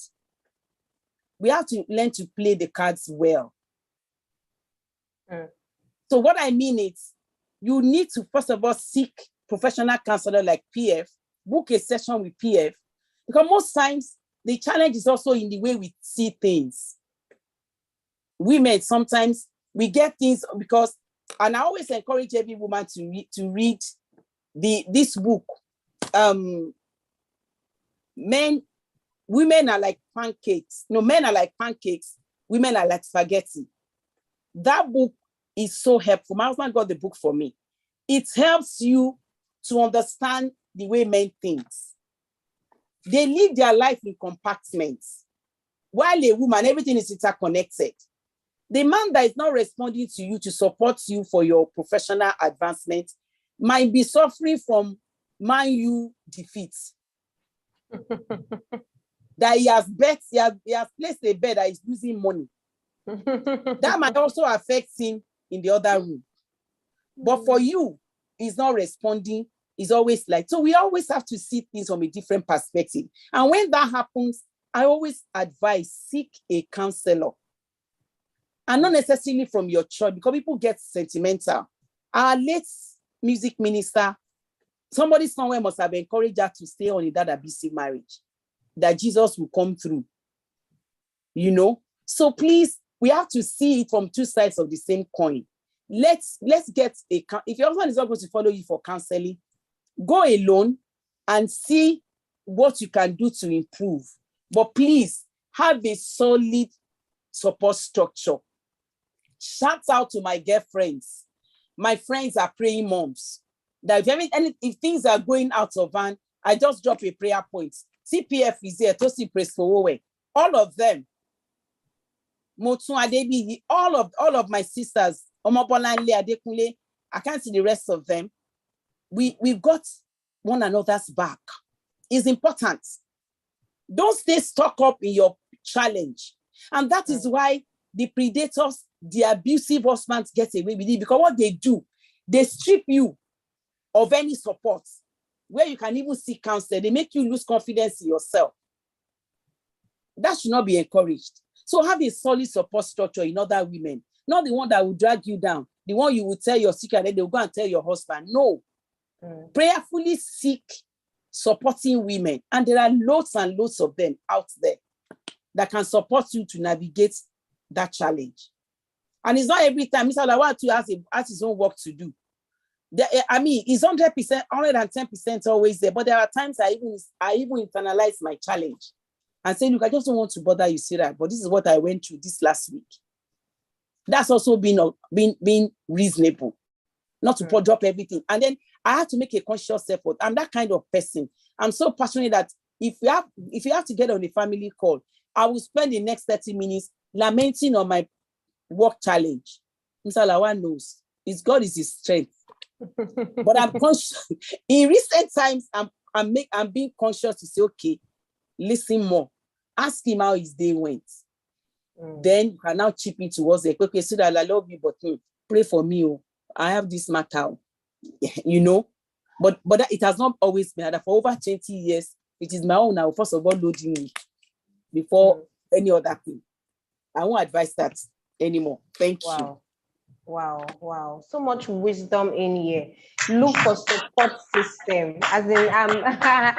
We have to learn to play the cards well. So what I mean is, you need to first of all seek professional counselor like PF, book a session with PF, because most times the challenge is also in the way we see things. Women, sometimes we get things because, and I always encourage every woman to read this book. Women are like pancakes. No, men are like pancakes. Women are like spaghetti. That book is so helpful. My husband got the book for me. It helps you to understand the way men think. They live their life in compartments. While a woman, everything is interconnected. The man that is not responding to you to support you for your professional advancement might be suffering from Man U defeat. That he has placed a bet that is losing money. That might also affect him in the other room. But for you, he's not responding. He's always like, so we always have to see things from a different perspective. And when that happens, I always advise, seek a counselor. And not necessarily from your church, because people get sentimental. Our late music minister, somebody somewhere must have encouraged her to stay on in that abusive marriage, that Jesus will come through. You know? So please, we have to see it from two sides of the same coin. Let's get if your husband is not going to follow you for counseling, go alone and see what you can do to improve. But please have a solid support structure. Shout out to my girlfriends. My friends are praying moms. That if things are going out of hand, I just drop a prayer point. CPF is there, Tosi prays for Owe. All of them. Motun Adebi, all of my sisters, Omobolanle Adekunle, I can't see the rest of them. We've got one another's back. It's important. Don't stay stuck up in your challenge. And that is why the predators, the abusive husbands get away with it, because what they do, they strip you of any support, where you can even seek counsel. They make you lose confidence in yourself. That should not be encouraged. So have a solid support structure in other women, not the one that will drag you down, the one you will tell your secret and they will go and tell your husband. No. Prayerfully seek supporting women, and there are loads and loads of them out there that can support you to navigate that challenge. And it's not every time Mr. Lawal has his own work to do. It's 100%, 110% always there, but there are times I even internalize my challenge and say, look, I just don't want to bother you, Sarah, but this is what I went through this last week. That's also being reasonable, not to drop everything. And then I have to make a conscious effort. I'm that kind of person. I'm so passionate that if you have to get on a family call, I will spend the next 30 minutes lamenting on my work challenge. Mr. Lawal knows. God is his strength. But I'm conscious. In recent times, I'm being conscious to say, okay, listen more. Ask him how his day went. Then you can now chip in towards it. Okay, so that I love you, but pray for me. Oh, I have this matter. You know, but it has not always been that. For over 20 years, it is my own now. First of all, loading me before any other thing. I won't advise that anymore. Thank you. Wow. So much wisdom in here. Look for support system. As in,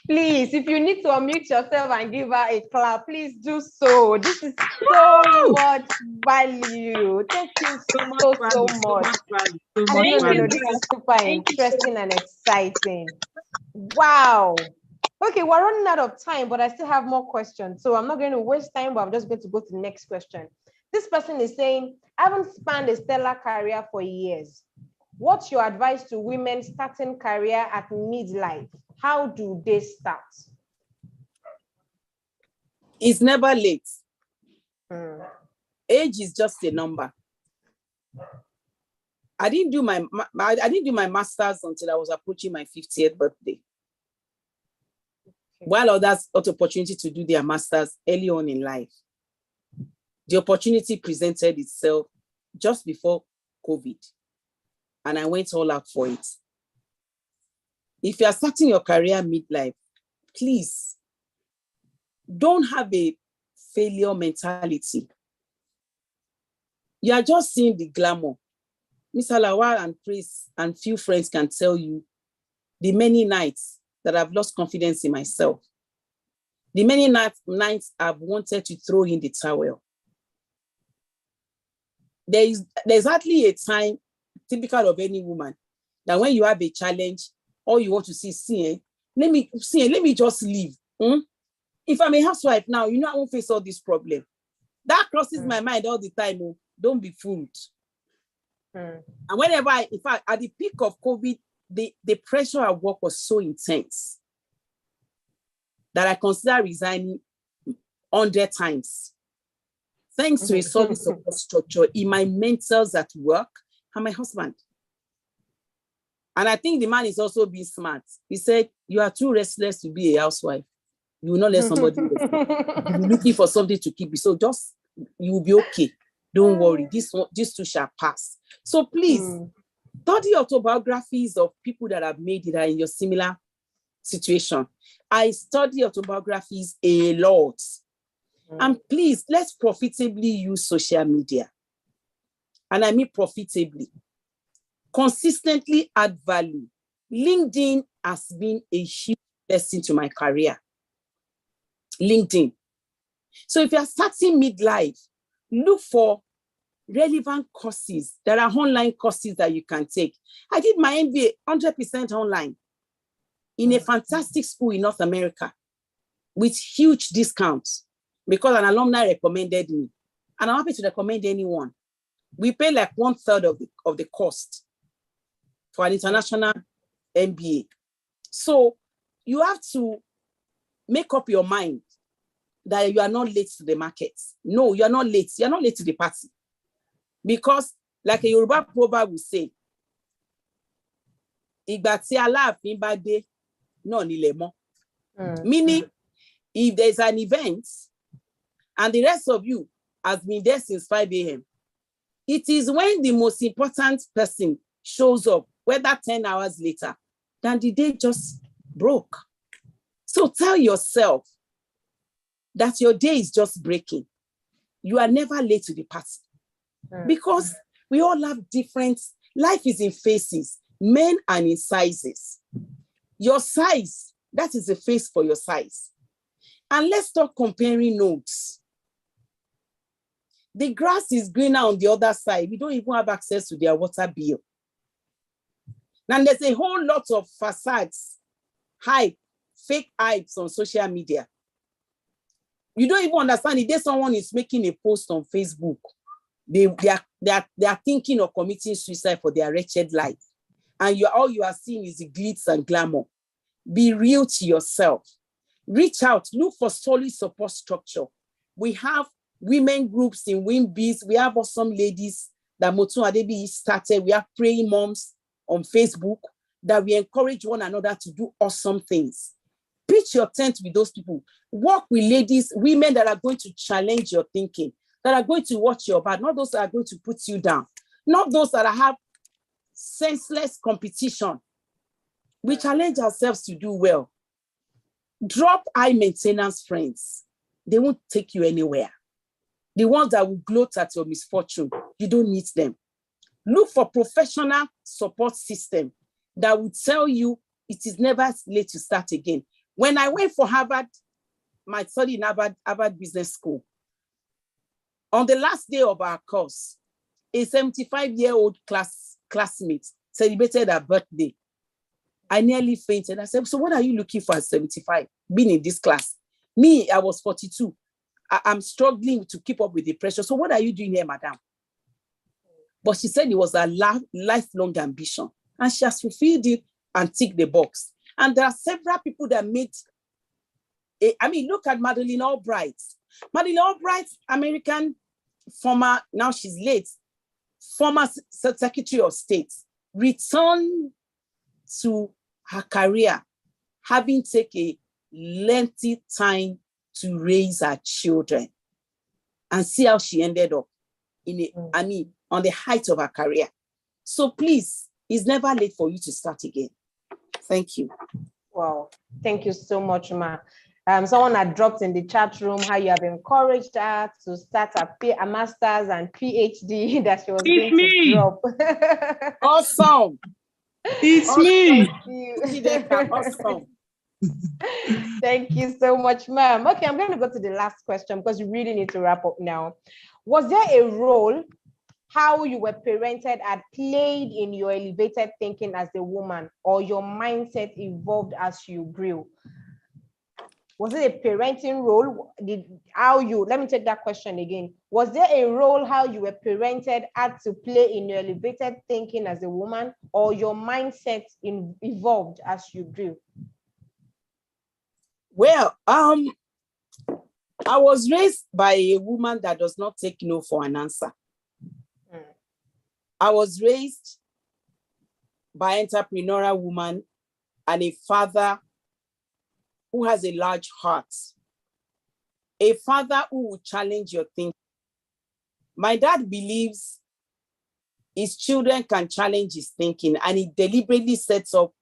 please, if you need to unmute yourself and give her a clap, please do so. This is so much value. Thank you so much. No. This is super interesting and exciting. Wow. Okay, we're running out of time, but I still have more questions. So I'm not going to waste time, but I'm just going to go to the next question. This person is saying, I haven't spanned a stellar career for years. What's your advice to women starting career at midlife? How do they start? It's never late. Age is just a number. I didn't do my master's until I was approaching my 50th birthday. While others got opportunity to do their masters early on in life, the opportunity presented itself just before COVID, and I went all out for it. If you are starting your career midlife, please don't have a failure mentality. You are just seeing the glamour. Mr. Lawal and Chris and few friends can tell you the many nights that I've lost confidence in myself. The many nights I've wanted to throw in the towel. There's hardly a time typical of any woman that when you have a challenge, all you want to see, let me just leave. If I'm a housewife now, I won't face all this problem. That crosses my mind all the time. Don't be fooled. And whenever in fact, at the peak of COVID, the pressure at work was so intense that I consider resigning 100 times. Thanks to a solid support structure in my mentors at work and my husband. And I think the man is also being smart. He said, you are too restless to be a housewife. You will not let somebody you'll be looking for something to keep you. So you will be okay. Don't worry. This too shall pass. So please, study autobiographies of people that have made it are in your similar situation. I study autobiographies a lot. And please, let's profitably use social media. And I mean profitably. Consistently add value. LinkedIn has been a huge blessing to my career. LinkedIn. So if you're starting midlife, look for relevant courses. There are online courses that you can take. I did my MBA 100% online in a fantastic school in North America with huge discounts because an alumni recommended me. And I'm happy to recommend anyone. We pay like 1/3 of the cost for an international MBA. So you have to make up your mind that you are not late to the market. No, you are not late. You are not late to the party. Because like a Yoruba proverb will say, Ìgbà tí Aláàfin bá dé, náà nílẹ̀ mọ́. Meaning, if there's an event and the rest of you has been there since 5 a.m., it is when the most important person shows up, whether 10 hours later, than the day just broke. So tell yourself that your day is just breaking. You are never late to the party. Because we all have different, life is in phases, men and in sizes. Your size, that is the face for your size. And let's stop comparing notes. The grass is greener on the other side. We don't even have access to their water bill. And there's a whole lot of facades, hype, fake hypes on social media. You don't even understand it. If someone is making a post on Facebook, they are thinking of committing suicide for their wretched life. And all you are seeing is the glitz and glamour. Be real to yourself. Reach out, look for solid support structure. We have women groups in WinBiz. We have awesome ladies that Motun Adebi started. We have praying moms on Facebook that we encourage one another to do awesome things. Pitch your tent with those people. Work with ladies, women that are going to challenge your thinking, that are going to watch your back, not those that are going to put you down, not those that have senseless competition. We challenge ourselves to do well. Drop high maintenance friends. They won't take you anywhere. The ones that will gloat at your misfortune, you don't need them. Look for professional support system that will tell you it is never late to start again. When I went for Harvard, my study in Harvard Business School, on the last day of our course, a 75-year-old classmate celebrated her birthday. I nearly fainted. I said, so what are you looking for at 75, being in this class? Me, I was 42. I'm struggling to keep up with the pressure. So what are you doing here, madam? But she said it was a lifelong ambition. And she has fulfilled it and ticked the box. And there are several people that made, look at Madeleine Albright. Madeleine Albright, American former, now she's late, former Secretary of State, returned to her career, having taken a lengthy time to raise her children. And see how she ended up on the height of her career. So please, it's never late for you to start again. Thank you. Wow. Thank you so much, Ma. Someone had dropped in the chat room how you have encouraged her to start a master's and PhD that she was going to drop. Awesome. It's awesome. me. Awesome. Thank you so much, ma'am. Okay, I'm going to go to the last question because we really need to wrap up now. Was there a role how you were parented had played in your elevated thinking as a woman, or your mindset evolved as you grew? Was it a parenting role? Let me take that question again. Was there a role how you were parented had to play in your elevated thinking as a woman, or your mindset evolved as you grew? Well, I was raised by a woman that does not take no for an answer. I was raised by an entrepreneurial woman and a father who has a large heart. A father who will challenge your thinking. My dad believes his children can challenge his thinking, and he deliberately sets up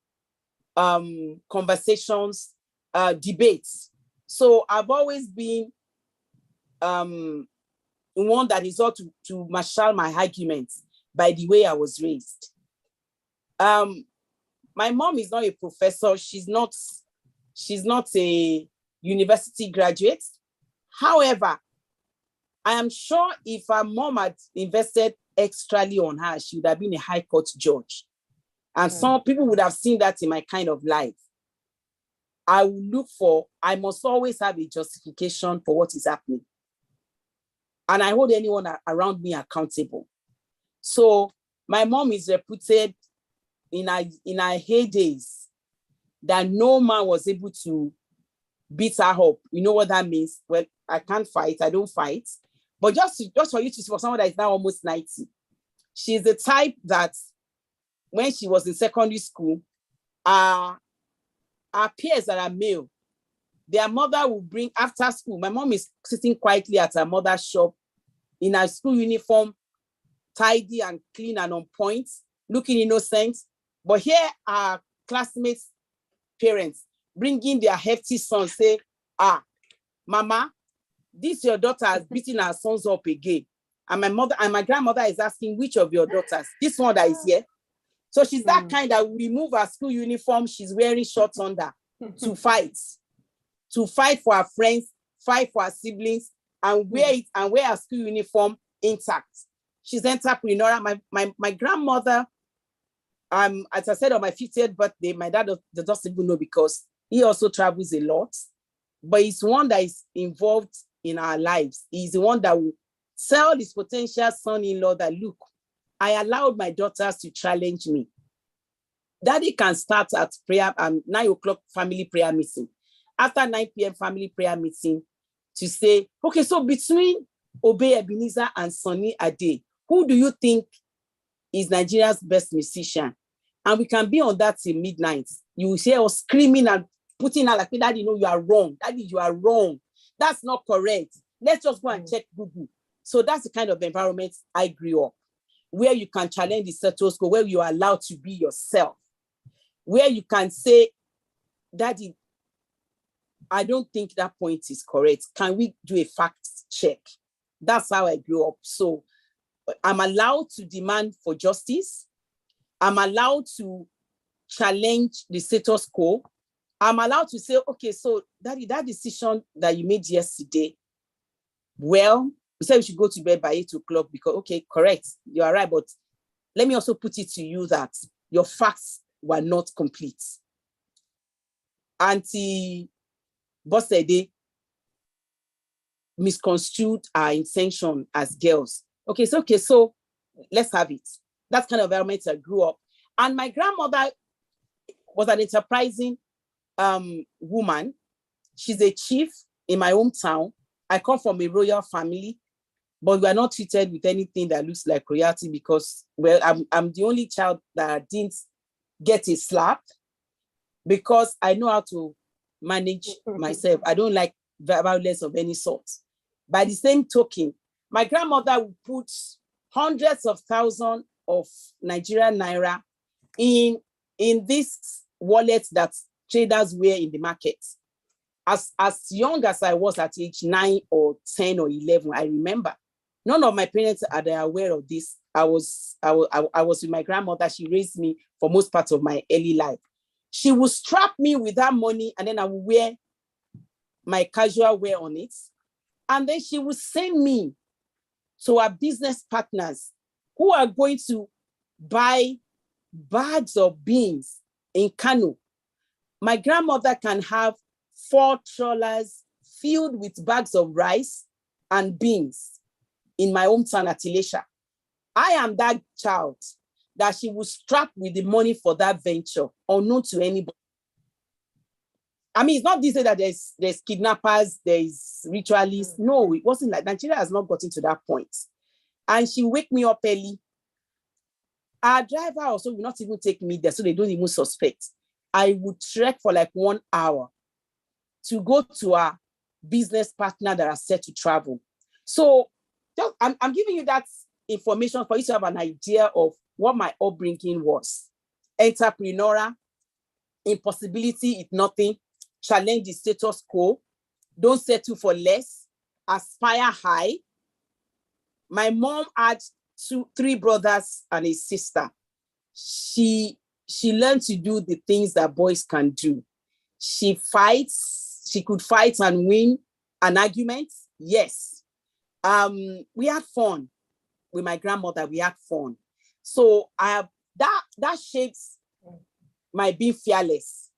conversations, debates. So I've always been one that is ought to marshal my arguments by the way I was raised. My mom is not a professor. She's not a university graduate. However, I am sure if her mom had invested extrally on her, she would have been a high court judge. And some people would have seen that in my kind of life. I must always have a justification for what is happening. And I hold anyone around me accountable. So my mom is reputed in her heydays that no man was able to beat her up. You know what that means? Well, I can't fight, I don't fight. But just for you to see, for someone that is now almost 90, she's the type that when she was in secondary school, our peers that are male, their mother will bring after school. My mom is sitting quietly at her mother's shop in her school uniform, tidy and clean and on point, looking innocent. But here are classmates' parents bringing their hefty sons, say, Mama, this your daughter has beaten her sons up again. And my grandmother is asking, which of your daughters? This one that is here. So she's that kind that will remove her school uniform. She's wearing shorts under to fight for her friends, fight for her siblings, and wear her school uniform intact. She's entrepreneurial. My grandmother, as I said, on my 50th birthday, my dad doesn't even know because he also travels a lot, but he's one that is involved in our lives. He's the one that will tell his potential son-in-law that, look, I allowed my daughters to challenge me. Daddy can start at prayer, 9 o'clock family prayer meeting. After 9 p.m. family prayer meeting to say, okay, so between Obey Ebenezer and Sonny Ade, who do you think is Nigeria's best musician? And we can be on that till midnight. You will hear us screaming and putting out like, Daddy, you are wrong. Daddy, you are wrong. That's not correct. Let's just go and check Google. So that's the kind of environment I grew up, where you can challenge the status quo, where you are allowed to be yourself, where you can say, Daddy, I don't think that point is correct. Can we do a fact check? That's how I grew up. So I'm allowed to demand for justice. I'm allowed to challenge the status quo. I'm allowed to say, okay, so Daddy, that decision that you made yesterday, well, we said we should go to bed by 8 o'clock because, okay, correct, you are right, but let me also put it to you that your facts were not complete. Auntie Bossede misconstrued our intention as girls. Okay, so let's have it. That's kind of environment I grew up. And my grandmother was an enterprising woman. She's a chief in my hometown. I come from a royal family, but we are not treated with anything that looks like royalty because, well, I'm the only child that didn't get a slap because I know how to manage myself. I don't like violence of any sort. By the same token, my grandmother would put hundreds of thousands of Nigerian naira in this wallet that traders wear in the market. As young as I was at age 9 or 10 or 11, I remember. None of my parents are aware of this. I was with my grandmother. She raised me for most parts of my early life. She would strap me with that money and then I would wear my casual wear on it. And then she would send me to our business partners who are going to buy bags of beans in Kano. My grandmother can have 4 trawlers filled with bags of rice and beans in my hometown at Ilesha. I am that child that she would strap with the money for that venture, unknown to anybody. I mean, it's not this that there's kidnappers, there's ritualists. No, it wasn't like Nigeria has not gotten to that point. And she wake me up early. Our driver also will not even take me there, so they don't even suspect. I would trek for like 1 hour to go to our business partner that are set to travel. So I'm giving you that information for you to have an idea of what my upbringing was. Entrepreneurial, impossibility is nothing, challenge the status quo, don't settle for less, aspire high. My mom had 3 brothers and a sister. She learned to do the things that boys can do. She could fight and win an argument. Yes. We had fun with my grandmother. We had fun. So that shapes my being fearless.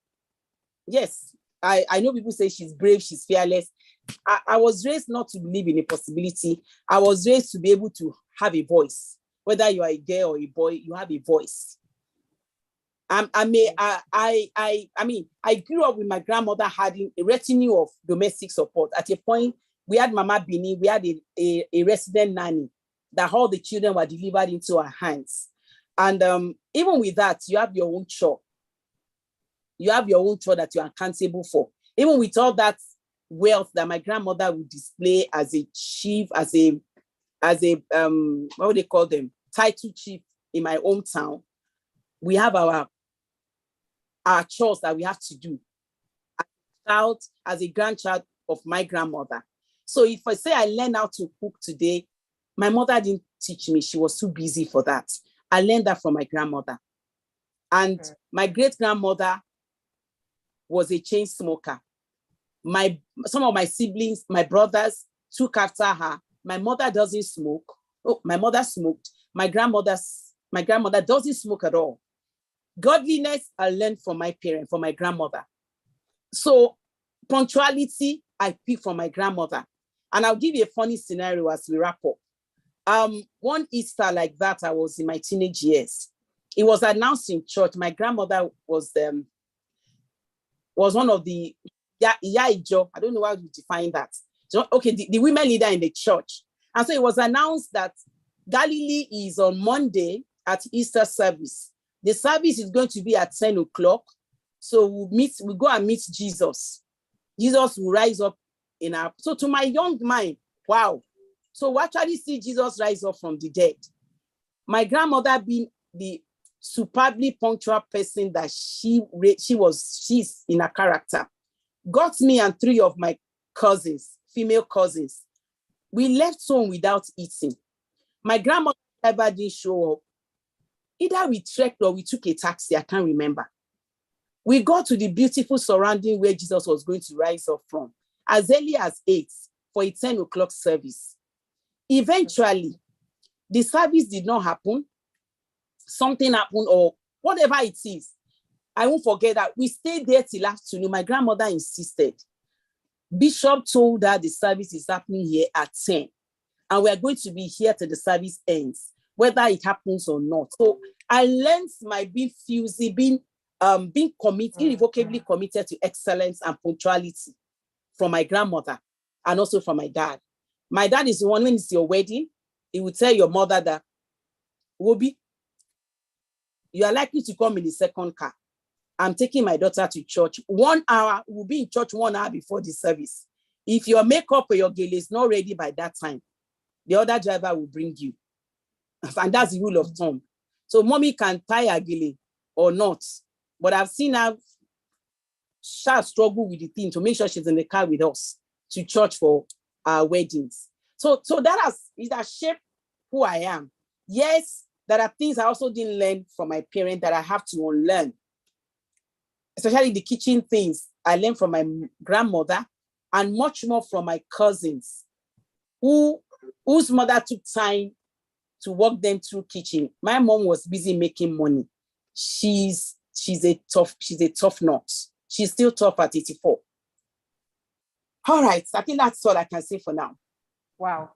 Yes, I know people say she's brave, she's fearless. I was raised not to believe in a possibility. I was raised to be able to have a voice. Whether you are a girl or a boy, you have a voice. I mean, I grew up with my grandmother having a retinue of domestic support. At a point, we had Mama Bini, we had a resident nanny that all the children were delivered into our hands. And even with that, you have your own chore. You have your own chore that you're accountable for. Even with all that wealth that my grandmother would display as a chief, as a what would they call them? Title chief in my hometown. We have our chores that we have to do as a grandchild of my grandmother. So if I say I learned how to cook today, my mother didn't teach me. She was too busy for that. I learned that from my grandmother. And my great-grandmother was a chain smoker. Some of my siblings, my brothers, took after her. My mother doesn't smoke. Oh, my mother smoked. My grandmother doesn't smoke at all. Godliness I learned from my parent, from my grandmother. So punctuality I picked from my grandmother. And I'll give you a funny scenario as we wrap up. One Easter like that, I was in my teenage years. It was announced in church. My grandmother was one of the Yaijo. I don't know how to define that. So, okay, the women leader in the church. And so it was announced that Galilee is on Monday at Easter service. The service is going to be at 10 o'clock. So we'll go and meet Jesus. Jesus will rise up in our. So to my young mind, wow. So we actually see Jesus rise up from the dead. My grandmother being the superbly punctual person that she's in her character, got me and 3 of my cousins, female cousins. We left home without eating. My grandmother ever didn't show up. Either we trekked or we took a taxi, I can't remember. We got to the beautiful surrounding where Jesus was going to rise up from, as early as 8 for a 10 o'clock service. Eventually, the service did not happen. Something happened or whatever it is. I won't forget that we stayed there till afternoon. My grandmother insisted. Bishop told her the service is happening here at 10. And we're going to be here till the service ends, whether it happens or not. So I learned my being fusy, being committed, irrevocably committed to excellence and punctuality from my grandmother and also from my dad. My dad is the one, when it's your wedding, he will tell your mother that, Wobi, you are likely to come in the second car. I'm taking my daughter to church. 1 hour, we'll be in church 1 hour before the service. If your makeup or your gele is not ready by that time, the other driver will bring you. And that's the rule of thumb. So mommy can tie her gele or not. But I've seen her struggle with the thing to make sure she's in the car with us to church for our weddings. So that has shaped who I am. Yes, there are things I also didn't learn from my parents that I have to unlearn. Especially the kitchen things I learned from my grandmother and much more from my cousins whose mother took time to walk them through kitchen. My mom was busy making money. She's a tough nut. She's still tough at 84. All right, I think that's all I can say for now. Wow.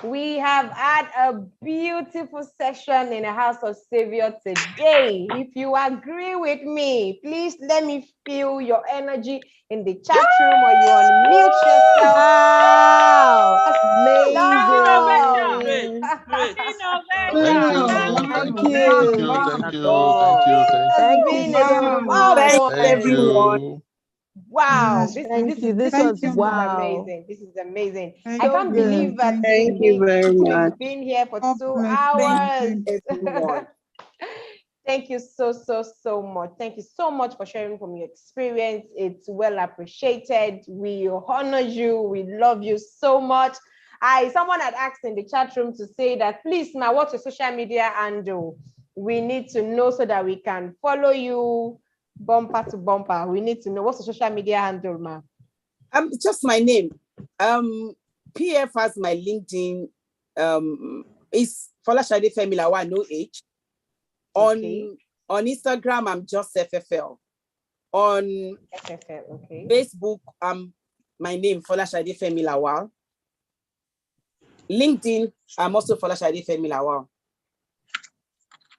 We have had a beautiful session in the House of Savior today. If you agree with me, please let me feel your energy in the chat room, or you unmute yourself. Everyone. Wow, Yes, this is amazing. I can't you. believe that Thank you very much. we've been here for God 2 bless hours. Everyone. Thank you so much. Thank you so much for sharing from your experience. It's well appreciated. We honor you. We love you so much. Someone had asked in the chat room to say that, please, ma, what's your social media handle? We need to know so that we can follow you bumper to bumper. We need to know what's the social media handle, ma. Just my name. PF has my LinkedIn. It's Folashade Femi Lawal, no H. Okay. On Instagram, I'm just FFL. On FFL, okay. Facebook, my name, Folashade Femi Lawal. LinkedIn, I'm also Folashade Femi Lawal.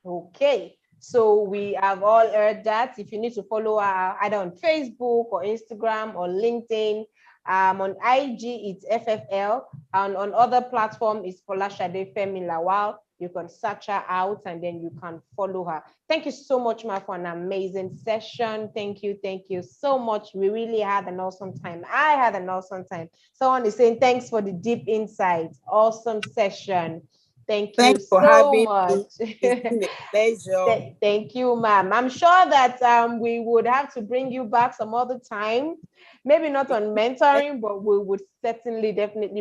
Okay. So we have all heard that. If you need to follow her either on Facebook or Instagram or LinkedIn, on IG, it's FFL, and on other platforms, it's Folashade Femi Lawal. You can search her out and then you can follow her. Thank you so much, ma, for an amazing session. Thank you so much. We really had an awesome time. I had an awesome time. Someone is saying thanks for the deep insights. Awesome session. Thank you Thanks for so having much. me. It's been a pleasure. Thank you, ma'am. I'm sure that we would have to bring you back some other time. Maybe not on mentoring, but we would certainly definitely